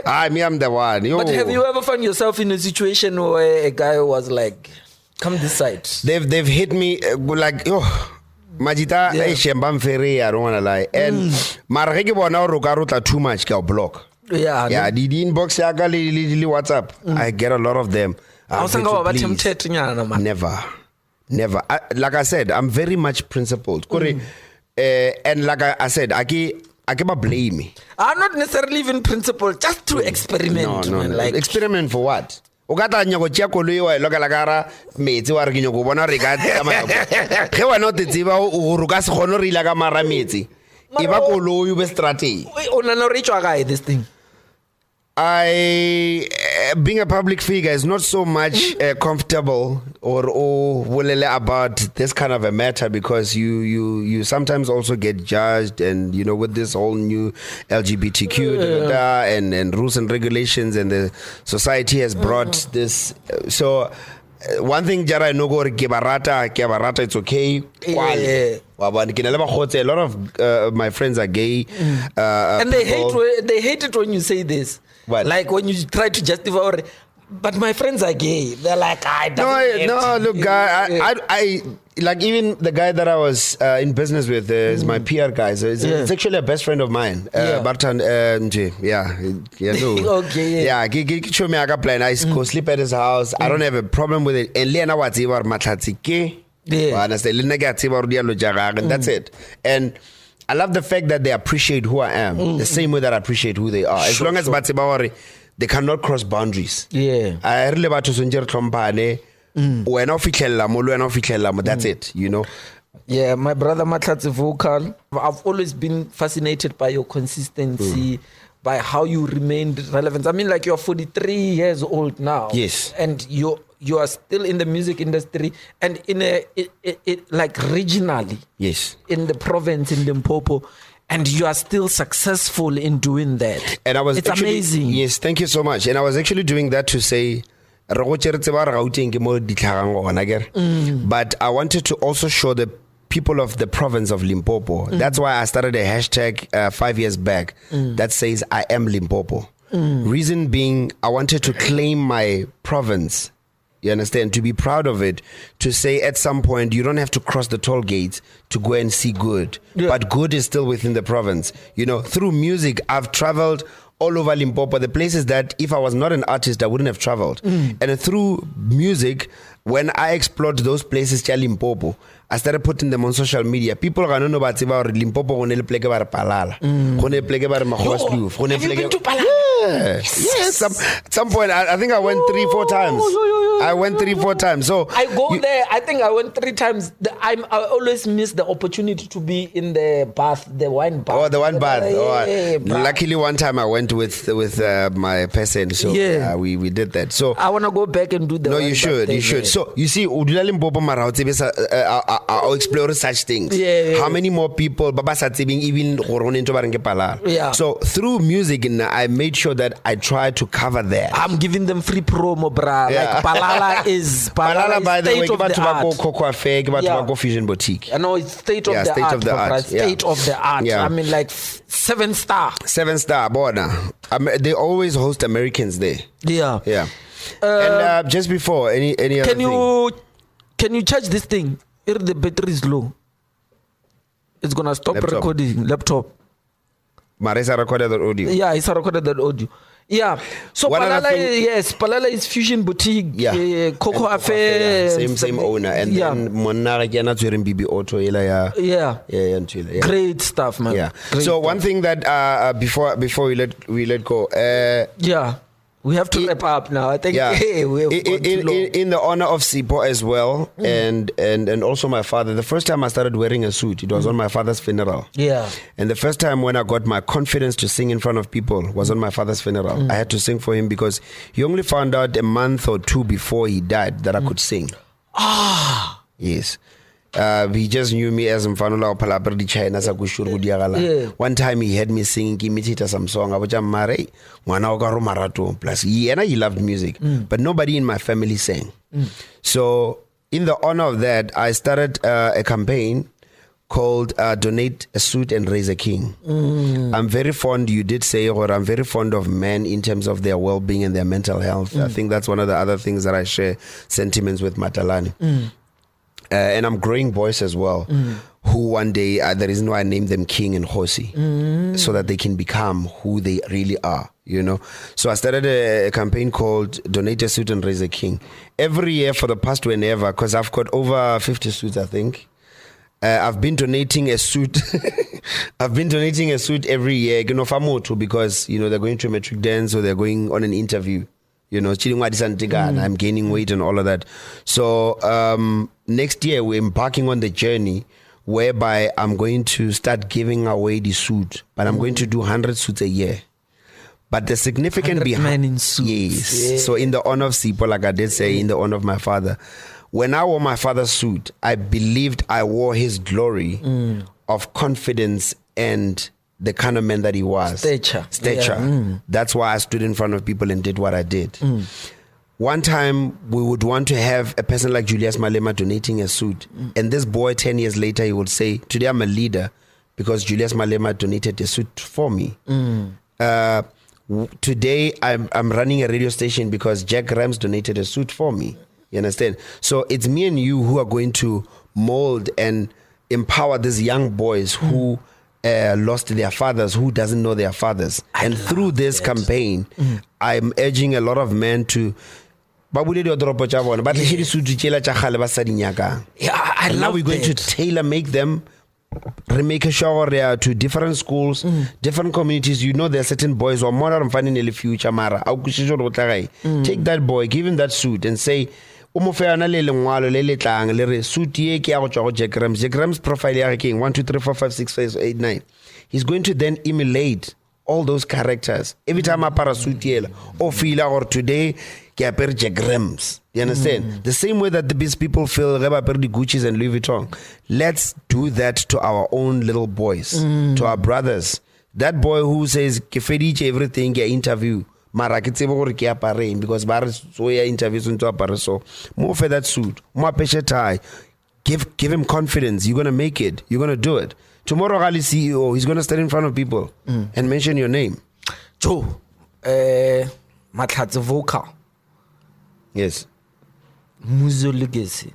I'm the one. But have you ever found yourself in a situation where a guy was like, come this side? They've hit me like, Majita, I don't want to lie. And Marreke bona roka too much, ka block. Yeah. The inbox WhatsApp. I get a lot of them. Never. Like I said, I'm very much principled. And like I said, I can't blame me. I'm not necessarily even principled, just to experiment. No. Like experiment for what? Ogata nyago tsia koloi wa loka la gara metsi wa re ke nyoko bona re ka tsamaya ge wa no tsiba o ruka se khono re ila ka mara metsi e ba koloi be strategy. O na no reach wa guy this thing. Being a public figure is not so much comfortable or about this kind of a matter because you sometimes also get judged, and you know, with this whole new LGBTQ and rules and regulations, and the society has brought this. So one thing Jara no go ke barata, it's okay. A lot of my friends are gay, and they hate it when you say this. What? Like when you try to justify, but my friends are gay. They're like, no, look, I like, even the guy that I was in business with is my PR guy. So it's actually a best friend of mine. Barton, okay, yeah. Show me a plan. I go sleep at his house. I don't have a problem with it. And Lena what's about MAHLATZE ke. And that's it. And I love the fact that they appreciate who I am the same way that I appreciate who they are. As long as they cannot cross boundaries. Yeah. I really about to sunjer kompane. That's it, you know. Yeah, my brother MAHLATZE VOKAL. I've always been fascinated by your consistency, by how you remained relevant. I mean, like, you're 43 years old now. Yes. And you are still in the music industry, and in like regionally. Yes. In the province, in Limpopo, and you are still successful in doing that. And I was it's amazing. Yes, thank you so much. And I was actually doing that to say, but I wanted to also show the people of the province of Limpopo. That's why I started a hashtag 5 years back that says I am Limpopo. Reason being, I wanted to claim my province. You understand? To be proud of it, to say at some point you don't have to cross the toll gates to go and see good, but good is still within the province. You know, through music, I've traveled all over Limpopo, the places that if I was not an artist, I wouldn't have traveled. And through music, when I explored those places, Limpopo, I started putting them on social media. People don't know about Limpopo. Have you been to Palala? Yes. At some point, I think I went 3-4 times. I went 3-4 times. So I go there. I think I went 3 times. I always miss the opportunity to be in the bath, the wine bath. Oh, the wine bath. Yeah, luckily, one time I went with my person. So we did that. So I want to go back and do the. No, wine you should. bath You should. So you see, I'll explore such things. How many more people? Yeah. So through music, I made sure that I tried to cover that. I'm giving them free promo, brah. Yeah. Like Palala is by the way, state of the art. Cocoa Cafe, Fusion Boutique. I know it's state of the art. State of the art. Yeah. I mean, like 7-star. 7-star border. They always host Americans there. Yeah. Yeah. And just before any other thing. Can you charge this thing? If the battery is low, it's gonna stop recording. Laptop. Marisa recorded that audio. Yeah, it's recorded that audio. Yeah. So Palala is Fusion Boutique. Yeah. Coco Affair. Same owner. And then Monara Giana Turin BB Auto. Yeah. Great stuff, man. Yeah. Great so stuff. one thing that before we let go. We have to wrap up now. I think in the honor of Sipo as well, and also my father. The first time I started wearing a suit, it was on my father's funeral. Yeah. And the first time when I got my confidence to sing in front of people was on my father's funeral. I had to sing for him because he only found out a month or 2 before he died that I could sing. Yes. He just knew me as Mfanula Palaperdi China Sakushuru Diagala. One time he had me singing Kimitita some song. I was a Mare, Wanaogaru Marato. Plus, he loved music, but nobody in my family sang. So, in the honor of that, I started a campaign called Donate a Suit and Raise a King. I'm very fond, you did say, or I'm very fond of men in terms of their well-being and their mental health. I think that's one of the other things that I share sentiments with Matalani. And I'm growing boys as well, who one day, the reason why I named them King and Hosi, so that they can become who they really are, you know. So I started a campaign called Donate a Suit and Raise a King. Every year for the past whenever, because I've got over 50 suits, I think. I've been donating a suit. I've been donating a suit every year, because, they're going to a metric dance or they're going on an interview. I'm gaining weight and all of that. So next year we're embarking on the journey whereby I'm going to start giving away the suit, but I'm going to do 100 suits a year. But the significant behind in suits. Yes. Yeah. So in the honor of Sipo, like I did say, in the honor of my father, when I wore my father's suit, I believed I wore his glory of confidence and the kind of man that he was. Stature. Yeah. That's why I stood in front of people and did what I did. One time, we would want to have a person like Julius Malema donating a suit. And this boy, 10 years later, he would say, today I'm a leader because Julius Malema donated a suit for me. Today, I'm running a radio station because Jack Rams donated a suit for me. You understand? So it's me and you who are going to mold and empower these young boys who lost their fathers, who doesn't know their fathers. And through this campaign, I'm urging a lot of men to but I love now we're going to tailor make them, remake a shower to different schools, different communities. You know, there are certain boys who are more than finding in the future. Take that boy, give him that suit and say, Jack Rams profile king 1 2 3 4 5 6 7 8 9. He's going to then emulate all those characters. Every time I parasuit or feel or today Jack Rams. You understand? The same way that these people feel the Gucci's and Louis Vuitton. Let's do that to our own little boys, to our brothers. That boy who says Kefediche everything interview. Because interviews into so more for that suit, more pressure tie. Give him confidence. You're gonna make it. You're gonna do it. Tomorrow, Ali CEO, he's gonna stand in front of people and mention your name. Joe, MAHLATZE VOKAL. Yes. Muzo legacy.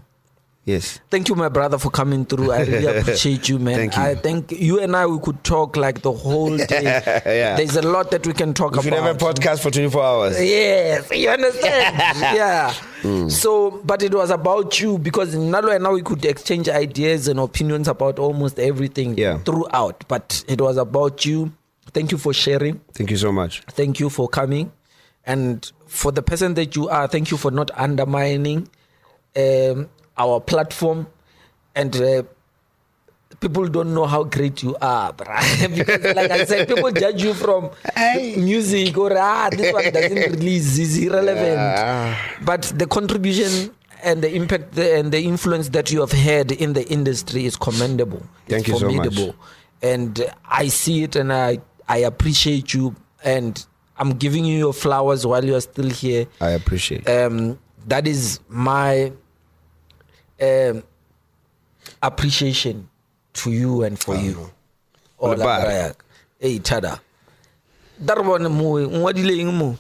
Yes. Thank you, my brother, for coming through. I really appreciate you, man. Thank you. I think you and I, we could talk like the whole day. Yeah. There's a lot that we can talk about. We should have a podcast for 24 hours. Yes, you understand? Yeah. So, but it was about you because in Nalo and now we could exchange ideas and opinions about almost everything throughout. But it was about you. Thank you for sharing. Thank you so much. Thank you for coming. And for the person that you are, thank you for not undermining our platform. And people don't know how great you are, bruh. Because like I said, people judge you from music or this one doesn't release, is irrelevant. But the contribution and the impact and the influence that you have had in the industry is commendable. Thank you so much. And I see it, and I appreciate you, and I'm giving you your flowers while you are still here. I appreciate it. That is my appreciation to you and for you. Hey, Tada. Darwan mo, ngwadile ing mo.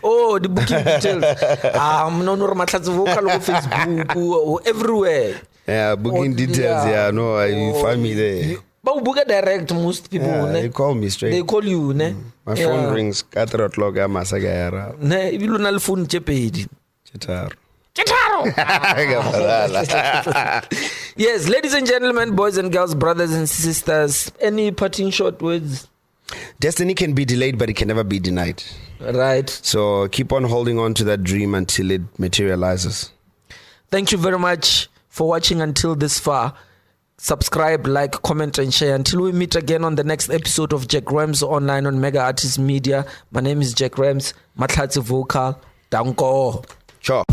Oh, the booking details. No, MAHLATZE VOKAL on Facebook or everywhere. Yeah, booking details. Yeah, no, you find me there. But book direct, most people. Yeah, they call me straight. They call you, ne? My phone rings. 4 o'clock. I'm asagayara. Ne, if you don't phone, chepedi. Chetar. Yes, ladies and gentlemen, boys and girls, brothers and sisters, any parting short words? Destiny can be delayed, but it can never be denied. Right. So keep on holding on to that dream until it materializes. Thank you very much for watching until this far. Subscribe, like, comment, and share. Until we meet again on the next episode of Jack Rams Online on Mega Artist Media. My name is Jack Rams, MAHLATZE VOKAL. Danko. Sure.